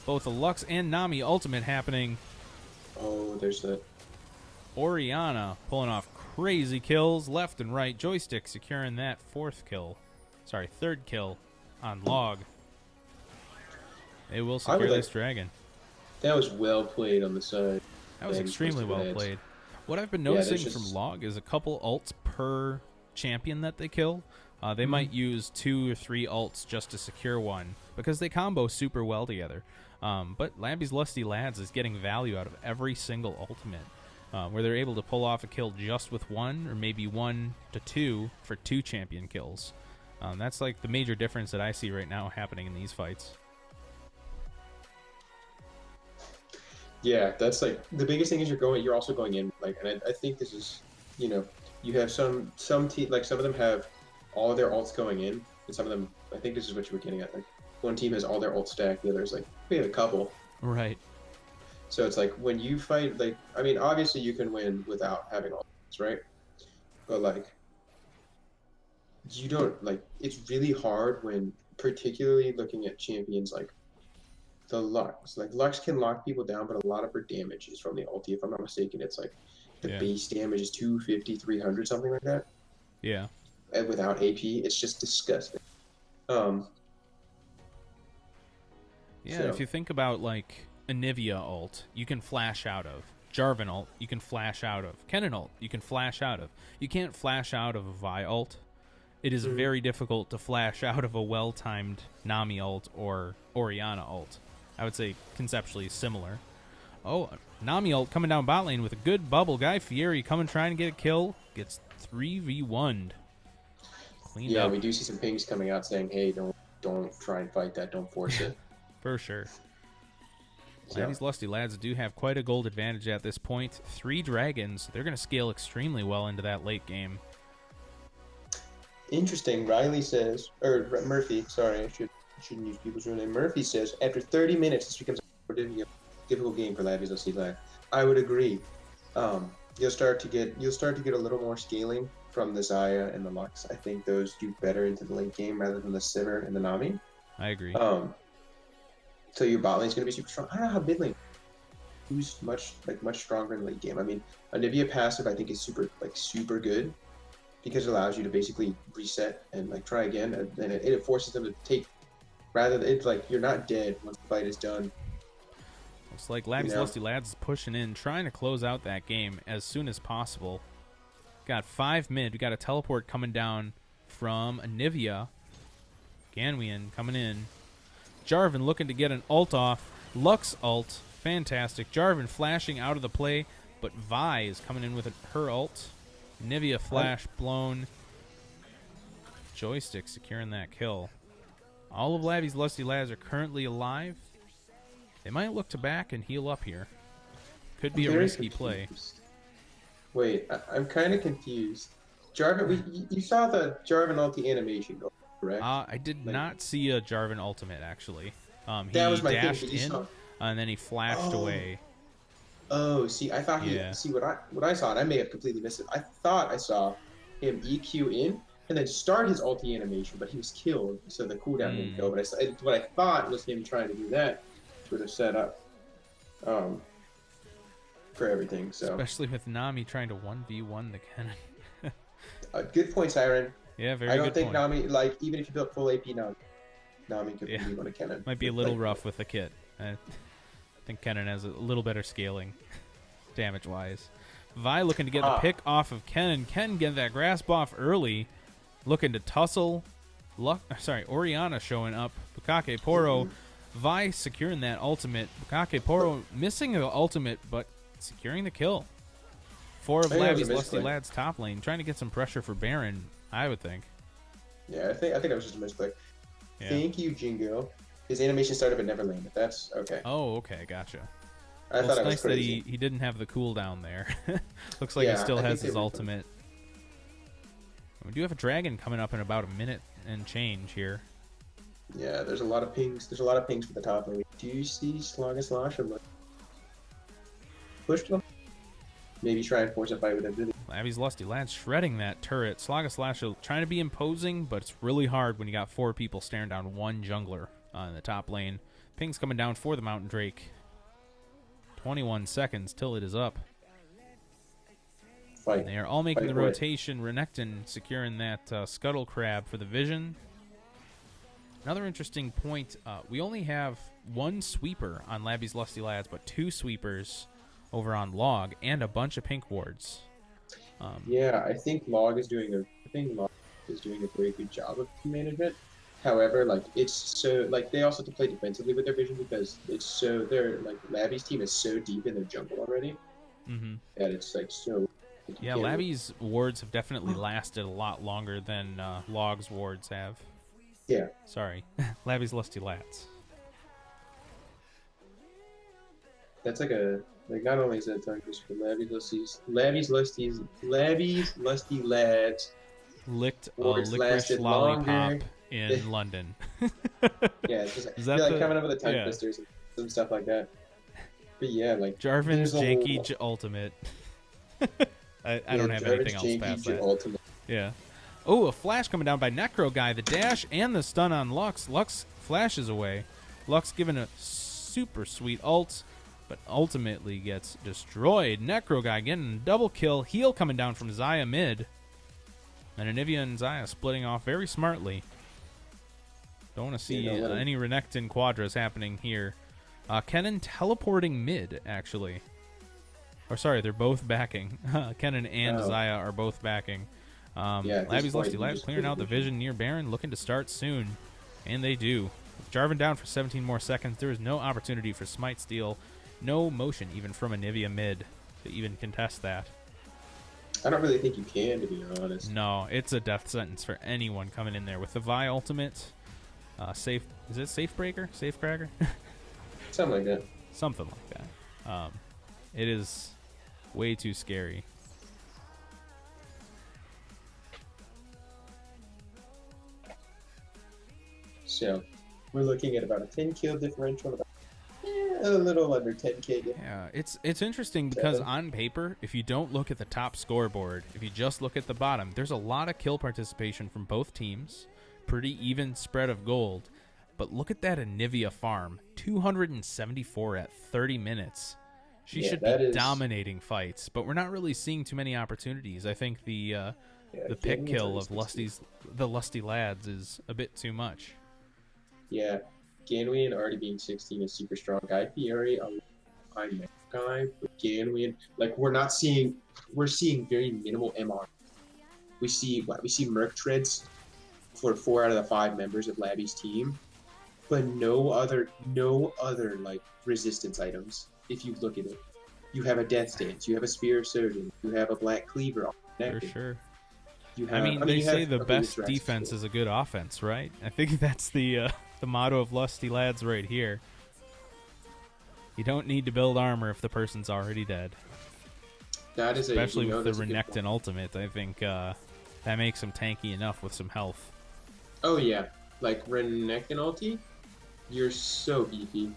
Both a Lux and Nami ultimate happening. Oh, there's the Orianna pulling off crazy kills left and right. Joystick securing that third kill on Log. They will secure this dragon. That was well played on the side. That was extremely well played. What I've been noticing from Log is a couple ults per champion that they kill. They might use 2 or 3 ults just to secure one because they combo super well together. But Labby's Lusty Lads is getting value out of every single ultimate, where they're able to pull off a kill just with 1 or maybe 1 to 2 for 2 champion kills. That's like the major difference that I see right now happening in these fights. Yeah, that's like the biggest thing is you're also going in like, and I think this is, you have some team, like some of them have all of their ults going in, and some of them, I think this is what you were getting at, like one team has all their ults stacked, the other's like, we have a couple. Right. So it's like when you fight, like, I mean, obviously you can win without having ults, right? But like, you don't, like, it's really hard when, particularly looking at champions like the Lux. Like, Lux can lock people down, but a lot of her damage is from the ulti. If I'm not mistaken, it's like the base damage is 250, 300, something like that. Yeah. And without AP, it's just disgusting. If you think about, like, Anivia ult, you can flash out of. Jarvan ult, you can flash out of. Kennen ult, you can flash out of. You can't flash out of a Vi ult. It is very difficult to flash out of a well-timed Nami ult or Orianna ult. I would say conceptually similar. Oh, Nami ult coming down bot lane with a good bubble. Guy Fieri coming trying to get a kill. Gets 3v1'd. Cleaned up. We do see some pings coming out saying, hey, don't try and fight that. Don't force it. For sure. These Lusty Lads do have quite a gold advantage at this point. 3 dragons. They're going to scale extremely well into that late game. Interesting. Riley says, or Murphy, sorry, I shouldn't use people's real name. Murphy says, after 30 minutes, this becomes a more difficult game for Labby's Lusty Lad. I would agree. You'll start to get a little more scaling from the Xayah and the Lux. I think those do better into the late game rather than the Sivir and the Nami. I agree. So your bot lane's going to be super strong. I don't know how mid lane, who's much stronger in late game. I mean, Anivia passive I think is super good because it allows you to basically reset and like try again, and then it forces them to take, rather than, it's like you're not dead once the fight is done. Looks like Labby's Lusty Lads is pushing in, trying to close out that game as soon as possible. Got 5 mid. We got a teleport coming down from Anivia. Ganwian coming in. Jarvan looking to get an ult off. Lux ult. Fantastic. Jarvan flashing out of the play, but Vi is coming in with her ult. Anivia flash blown. Joystick securing that kill. All of Labby's Lusty Lads are currently alive. They might look to back and heal up here. Could be a risky play. Wait, I'm kind of confused. Jarvan, you saw the Jarvan ulti animation go, correct? I did not see a Jarvan ultimate, actually. He that was my dashed thing, in, and then he flashed away. Oh, see, I thought what I saw, and I may have completely missed it. I thought I saw him EQ in and then start his ulti animation, but he was killed, so the cooldown didn't go. But what I thought was him trying to do that to have set up for everything. So especially with Nami trying to 1v1 the Kennen. Good point, Siren. Yeah, very good point. I don't think Nami, like, even if you built full AP Nami, Nami could Yeah. leave on a Kennen. Might be a little rough with the kit. I think Kennen has a little better scaling, damage-wise. Vi looking to get the pick off of Kennen. Ken getting that grasp off early, looking to tussle. Oriana showing up. Bukake Poro. Vi securing that ultimate. Bukake Poro missing the ultimate, but securing the kill. 4 of Lavi's Lusty Lads top lane, trying to get some pressure for Baron, I would think. Yeah, I think that was just a misclick. Yeah. Thank you, Jingo. His animation started but never landed. That's okay. Oh, okay, gotcha. I thought it was nice crazy. that he didn't have the cooldown there. Looks like he still has his ultimate. We do have a dragon coming up in about a minute and change here. Yeah, there's a lot of pings. There's a lot of pings for the top lane. Do you see Slosh or push them? Maybe try and force a fight with him. Really. Lavi's Lusty Lads shredding that turret. Slash trying to be imposing, but it's really hard when you got 4 people staring down one jungler in the top lane. Ping's coming down for the Mountain Drake. 21 seconds till it is up. Fight. And they are all making the rotation. Renekton securing that Scuttle Crab for the Vision. Another interesting point, we only have 1 sweeper on Lavi's Lusty Lads, but 2 sweepers over on Log, and a bunch of pink wards. Yeah, I think Log is doing a very good job of management. However, like it's so like they also have to play defensively with their vision because it's so Lavi's team is so deep in their jungle already that it's like so. Yeah, Lavi's wards have definitely lasted a lot longer than Log's wards have. Yeah. Sorry, Lavi's Lusty Lads. That's not only is that a tongue twister, but Lavi's Lusty Lads licked a wards licorice lasted lollipop longer. in London. Yeah, it's just Is that like coming up with the tongue yeah. twisters and some stuff like that. But yeah, like Jarvan's there's a janky whole- ultimate. I don't have anything else past that. Ultimate. Yeah. Oh, a flash coming down by Necro Guy. The dash and the stun on Lux. Lux flashes away. Lux given a super sweet ult, but ultimately gets destroyed. Necro Guy getting a double kill. Heal coming down from Xayah mid. And Anivia and Xayah splitting off very smartly. Don't want to see any Renekton quadras happening here. Kennen teleporting mid, actually. Or sorry, they're both backing. Kennen and Xayah are both backing. Lavi's Lusty Lads clearing out the vision near Baron, looking to start soon. And they do. With Jarvan down for 17 more seconds, there is no opportunity for Smite Steal. No motion even from Anivia mid to even contest that. I don't really think you can, to be honest. No, it's a death sentence for anyone coming in there. With the Vi ultimate, is it Safe Breaker? Safe Cracker? Something like that. Something like that. It is way too scary. So, we're looking at about a 10 kill differential, about a little under 10k. Yeah, it's interesting because on paper, if you don't look at the top scoreboard, if you just look at the bottom, there's a lot of kill participation from both teams. Pretty even spread of gold. But look at that Anivia farm. 274 at 30 minutes. She should be dominating fights, but we're not really seeing too many opportunities. I think the pick kill of the Lusty Lads is a bit too much. Yeah, Ganwian already being 16 is super strong. Guy Fieri, I'm a guy, but Ganwian, like we're seeing very minimal MR. We see Merc treads for 4 out of the 5 members of Labby's team, but no other like resistance items. If you look at it, you have a Death Stance, you have a Spear of Surgeon, you have a Black Cleaver. For sure. They say the best defense is a good offense, right? I think that's the motto of Lusty Lads right here. You don't need to build armor if the person's already dead. That is especially with the Renekton ultimate. I think that makes him tanky enough with some health. Oh yeah, like Renekton ulti, you're so beefy.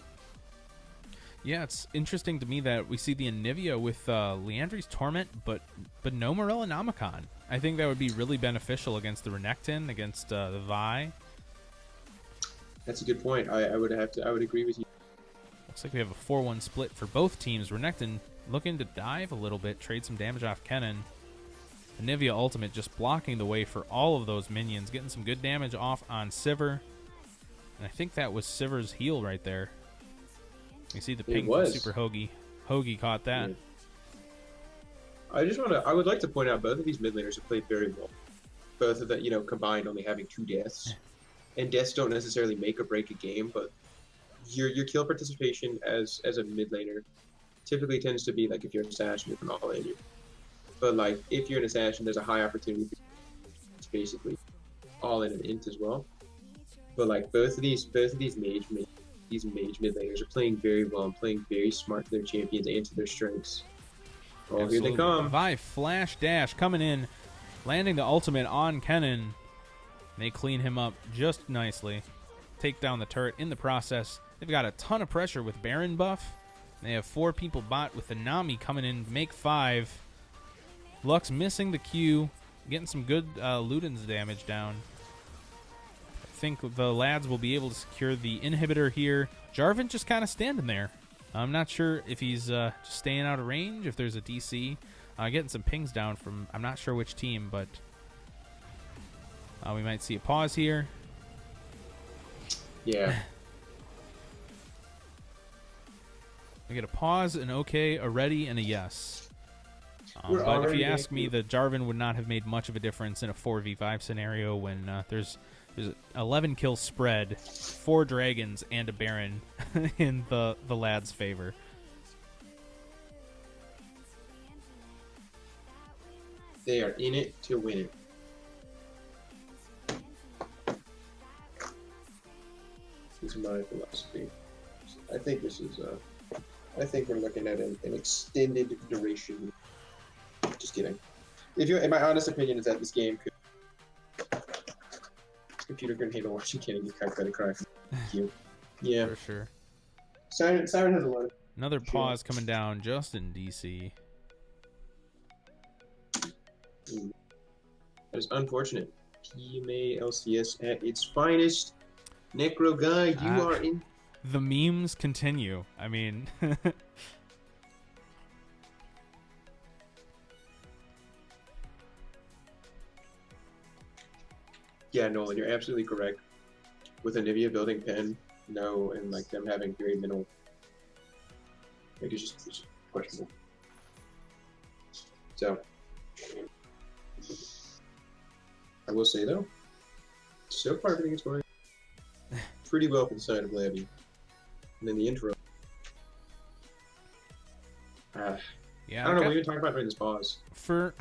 Yeah, it's interesting to me that we see the Anivia with Liandry's Torment, but no Morella Namicon. I think that would be really beneficial against the Renekton, against the Vi. That's a good point. I would agree with you. Looks like we have a 4-1 split for both teams. Renekton looking to dive a little bit, trade some damage off Kennen. Anivia ultimate just blocking the way for all of those minions, getting some good damage off on Sivir. And I think that was Siver's heal right there. You see the It ping from was. Super Hoagie. Hoagie caught that. Yeah. I would like to point out both of these mid laners have played very well. Both of them, combined only having 2 deaths. And deaths don't necessarily make or break a game, but your kill participation as a mid laner typically tends to be like if you're an assassin, you can all in you. But like if you're an assassin, there's a high opportunity for it's basically all in and int as well. But like both of these mage mid laners are playing very well and playing very smart to their champions and to their strengths. Oh, Absolutely. here they come. Vi flash dash coming in, landing the ultimate on Kennen. They clean him up just nicely. Take down the turret in the process. They've got a ton of pressure with Baron buff. They have 4 people bot with the Nami coming in to make 5. Lux missing the Q, getting some good Luden's damage down. I think the lads will be able to secure the inhibitor here. Jarvan just kind of standing there. I'm not sure if he's just staying out of range, if there's a DC. Getting some pings down from, I'm not sure which team, but we might see a pause here. Yeah. We get a pause, an okay, a ready, and a yes. We're But if already you ask me, making- the Jarvan would not have made much of a difference in a 4v5 scenario when there's an 11 kill spread, 4 dragons, and a Baron in the lad's favor. They are in it to win it. This is my philosophy. I think this is I think we're looking at an extended duration. Just kidding. In my honest opinion is that this game could computer couldn't handle watching Kenny get cracked by the crack. Thank you. Yeah. For sure. Siren has a lot. Another pause coming down just in DC. That is unfortunate. PMA LCS at its finest. Necro guy, you are in. The memes continue. I mean, yeah, Nolan, you're absolutely correct. With Anivia building pen, no, and like them having very minimal. Like it's just questionable. So, I will say though, so far everything is going pretty well for the side of Labby. And then the intro. yeah. I don't know what you're talking about during this pause. For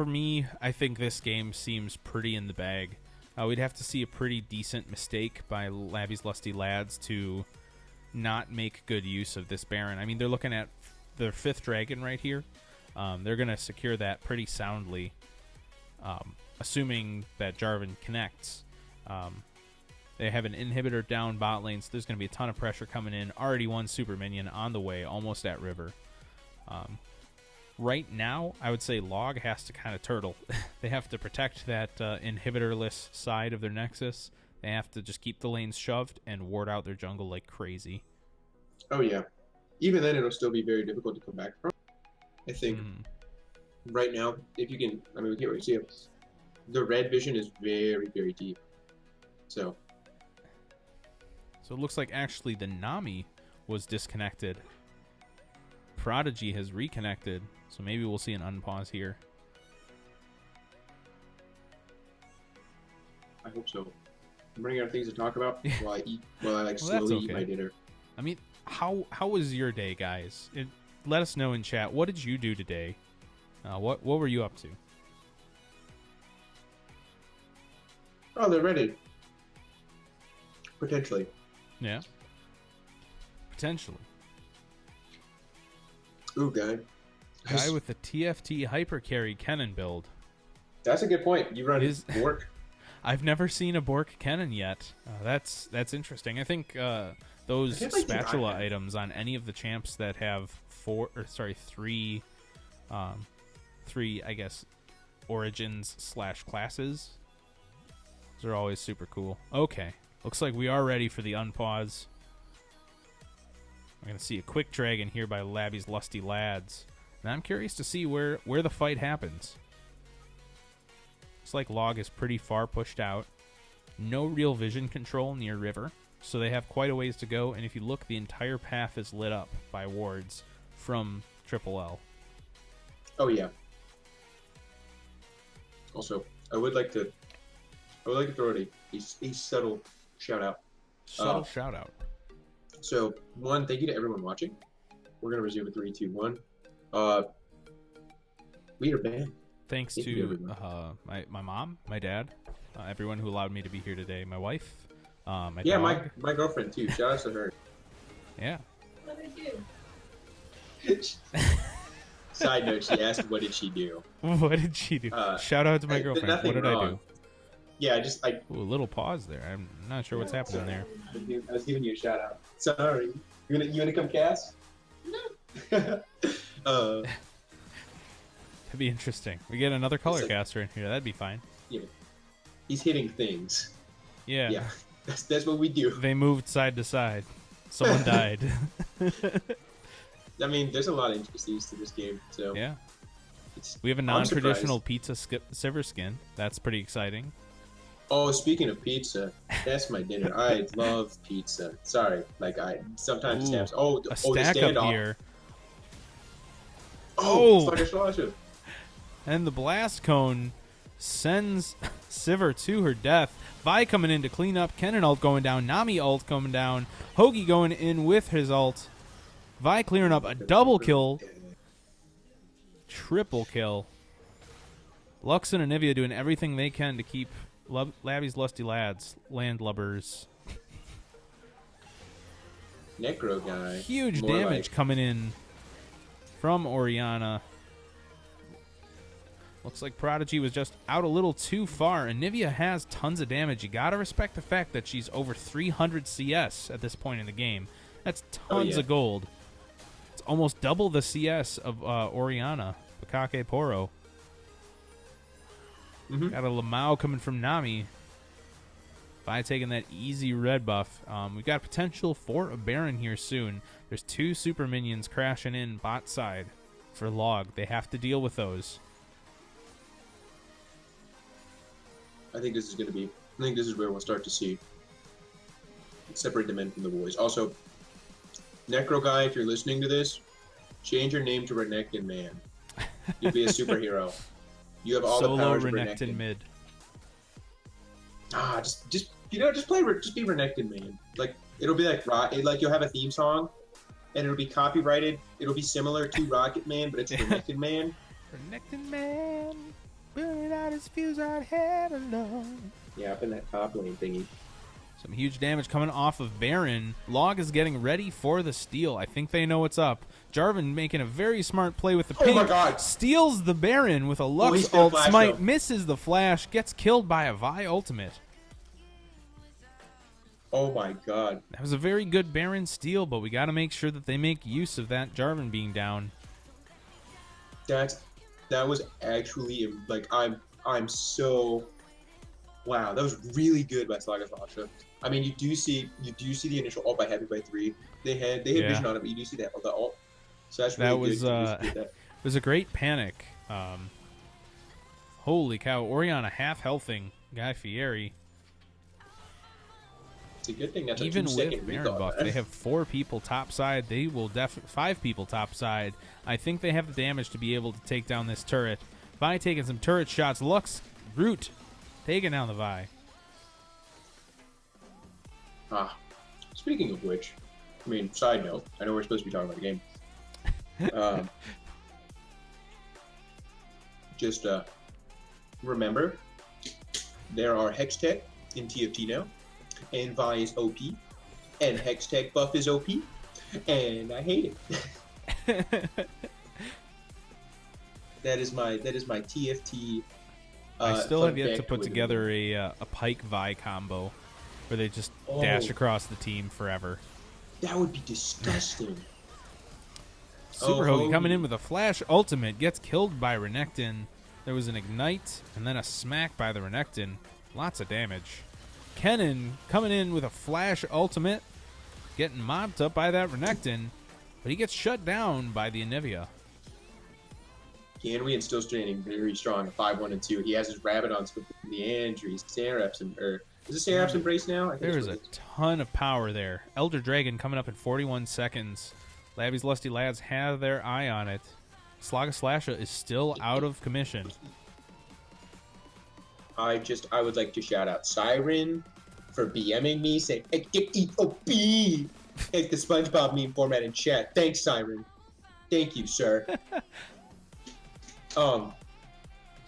me, I think this game seems pretty in the bag. We'd have to see a pretty decent mistake by Labby's Lusty Lads to not make good use of this Baron. I mean, they're looking at their 5th dragon right here. They're going to secure that pretty soundly, assuming that Jarvan connects. They have an inhibitor down bot lane, so there's going to be a ton of pressure coming in. Already 1 super minion on the way, almost at river. Right now, I would say Log has to kind of turtle. They have to protect that inhibitorless side of their Nexus. They have to just keep the lanes shoved and ward out their jungle like crazy. Oh yeah. Even then, it'll still be very difficult to come back from. I think right now, if you can, I mean, we can't really see it. The red vision is very, very deep. So it looks like actually the Nami was disconnected. Prodigy has reconnected, so maybe we'll see an unpause here. I hope so. I'm running out of things to talk about while I Well, that's slowly eat okay. my dinner. I mean, how was your day, guys? Let us know in chat. What did you do today? What were you up to? Oh, they're ready. Potentially. Yeah. Potentially. Ooh, guy. Guy with the TFT hyper carry Kennen build. That's a good point. You run Bork. I've never seen a Bork Kennen yet. That's interesting. I think those spatula items on any of the champs that have three, I guess, origins / classes. Those are always super cool. Okay, looks like we are ready for the unpause. I'm gonna see a quick dragon here by Labby's Lusty Lads, and I'm curious to see where the fight happens. Looks like Log is pretty far pushed out. No real vision control near river, so they have quite a ways to go. And if you look, the entire path is lit up by wards from LLL. Oh yeah. Also, I would like to throw out a subtle shout out. Subtle shout out. So one, thank you to everyone watching. We're gonna resume in 3, 2, 1. We are banned. Thanks Thank you, to everyone. my mom, my dad, everyone who allowed me to be here today. My wife, my Yeah, dog. my girlfriend too. Shout out to her. Yeah. What did I do? Side note, she asked, "What did she do?" What did she do? Shout out to my I did girlfriend. nothing What did I wrong. do? Yeah, Ooh, a little pause there. I'm not sure what's happening there. I was giving you a shout out. Sorry. You gonna come cast? No. That'd be interesting. We get another color Listen. caster in here. That'd be fine. Yeah. He's hitting things. Yeah. Yeah. That's what we do. They moved side to side. Someone died. I mean, there's a lot of intricacies to this game, so Yeah. it's, We have a I'm non-traditional surprised. pizza silver skin. That's pretty exciting. Oh, speaking of pizza, that's my dinner. I love pizza. Sorry, like I sometimes Ooh, snaps. Oh, A the stack standoff. up here. Oh, Oh. Sluggish Slasher. And the blast cone sends Sivir to her death. Vi coming in to clean up. Kennen ult going down. Nami ult coming down. Hoagie going in with his ult. Vi clearing up a double kill. Triple kill. Lux and Anivia doing everything they can to keep Labby's lusty lads, landlubbers. Necro guy. Huge More damage like- coming in from Orianna. Looks like Prodigy was just out a little too far. Anivia has tons of damage. You gotta respect the fact that she's over 300 CS at this point in the game. That's tons yeah. of gold. It's almost double the CS of Orianna, Bukake Poro. Mhm. Got a Lamau coming from Nami. By taking that easy red buff. We've got potential for a Baron here soon. There's 2 super minions crashing in bot side for Log. They have to deal with those. I think this is where we'll start to see separate the men from the boys. Also, Necro guy, if you're listening to this, change your name to Renekton Man. You'll be a superhero. You have all Solo the powers of Renekton Renekton. mid. Just be Renekton Man. Like it'll be like you'll have a theme song, and it'll be copyrighted. It'll be similar to Rocket Man, but it's Renekton Man. Renekton Man, burning out his fuse out head alone. Yeah, up in that top lane thingy. Some huge damage coming off of Baron. Log is getting ready for the steal. I think they know what's up. Jarvan making a very smart play with the ping. Oh my God. Steals the Baron with a he's Lux still ult. flash, Smite though. misses the flash. Gets killed by a Vi ultimate. Oh my God. That was a very good Baron steal, but we got to make sure that they make use of that Jarvan being down. That was actually like I'm so wow. That was really good by Saga Sasha. I mean, you do see the initial ult by Happy by 3. They had Yeah. vision on it, but you do see the ult. So that's really That was good. to do that. it was a great panic. Holy cow! Orianna half healthing Guy Fieri. It's a good thing that's Even a with 2-second Baron recall. buff, they have 4 people top side. They will 5 people top side. I think they have the damage to be able to take down this turret. Vi taking some turret shots. Lux, Root, taking down the Vi. Speaking of which, I mean, side note, I know we're supposed to be talking about the game. Just remember, there are Hex Tech in TFT now, and Vi is OP, and Hex Tech buff is OP, and I hate it. That is my TFT. I still fun have yet to fact put with together a Pike Vi combo where they just dash across the team forever. That would be disgusting. Super Oh, Hoagie coming Hoagie. in with a flash ultimate, gets killed by Renekton. There was an ignite and then a smack by the Renekton. Lots of damage. Kennen coming in with a flash ultimate, getting mobbed up by that Renekton, but he gets shut down by the Anivia. Canwy and still standing very strong at 5-1-2. He has his Rabadons with the Andrews, Sand Reps, and Is this Seraph's Embrace now? I think There it's is a what it ton of power there. Elder Dragon coming up in 41 seconds. Labby's Lusty Lads have their eye on it. Slaga Slasha is still out of commission. I would like to shout out Siren for BMing me, saying EOB like the SpongeBob meme format in chat. Thanks, Siren. Thank you, sir. I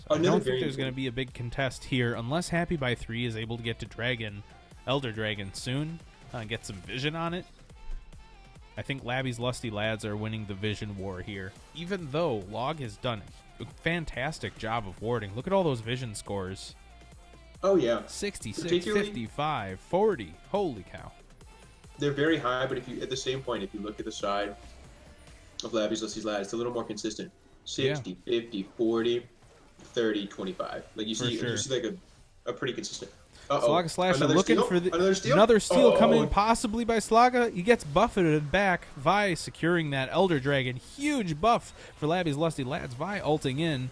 don't think there's going to be a big contest here unless Happy by 3 is able to get to Elder Dragon soon, get some vision on it. I think Labby's Lusty Lads are winning the vision war here, even though Log has done a fantastic job of warding. Look at all those vision scores. Oh, yeah. 66, 55, 40. Holy cow. They're very high, but if you at the same point, if you look at the side of Labby's Lusty's Lads, it's a little more consistent. 60, 50, 40, 30, 25. Like you see, sure. you see like a pretty consistent. Slaga Slash looking for another steal coming in possibly by Slaga. He gets buffeted back. Vi securing that Elder Dragon. Huge buff for Labby's Lusty Lads. Vi ulting in,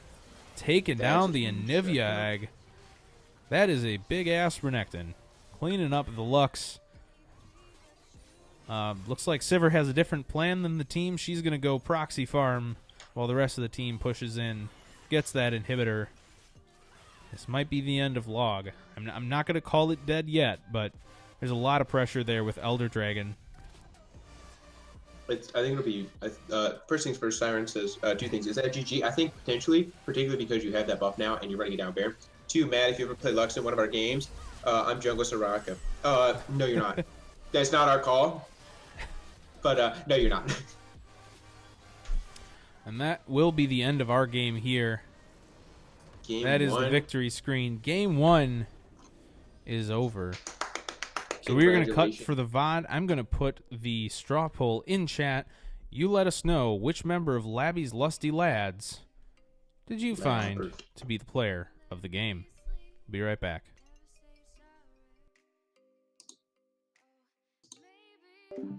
taking down the Anivia Egg. That is a big ass Renekton. Cleaning up the Lux. Looks like Sivir has a different plan than the team. She's going to go proxy farm while the rest of the team pushes in. Gets that inhibitor. This might be the end of Log. I'm not going to call it dead yet, but there's a lot of pressure there with Elder Dragon. I think it'll be first things first. Siren says 2 things. Is that GG? I think potentially, particularly because you have that buff now and you're running it down bear. 2, Matt, if you ever play Lux in one of our games, I'm Jungle Soraka. No, you're not. That's not our call. But no, you're not. And that will be the end of our game here. That is the victory screen. Game 1 is over. So we're going to cut for the VOD. I'm going to put the straw poll in chat. You let us know which member of Labby's Lusty Lads did you find to be the player of the game. Be right back. Maybe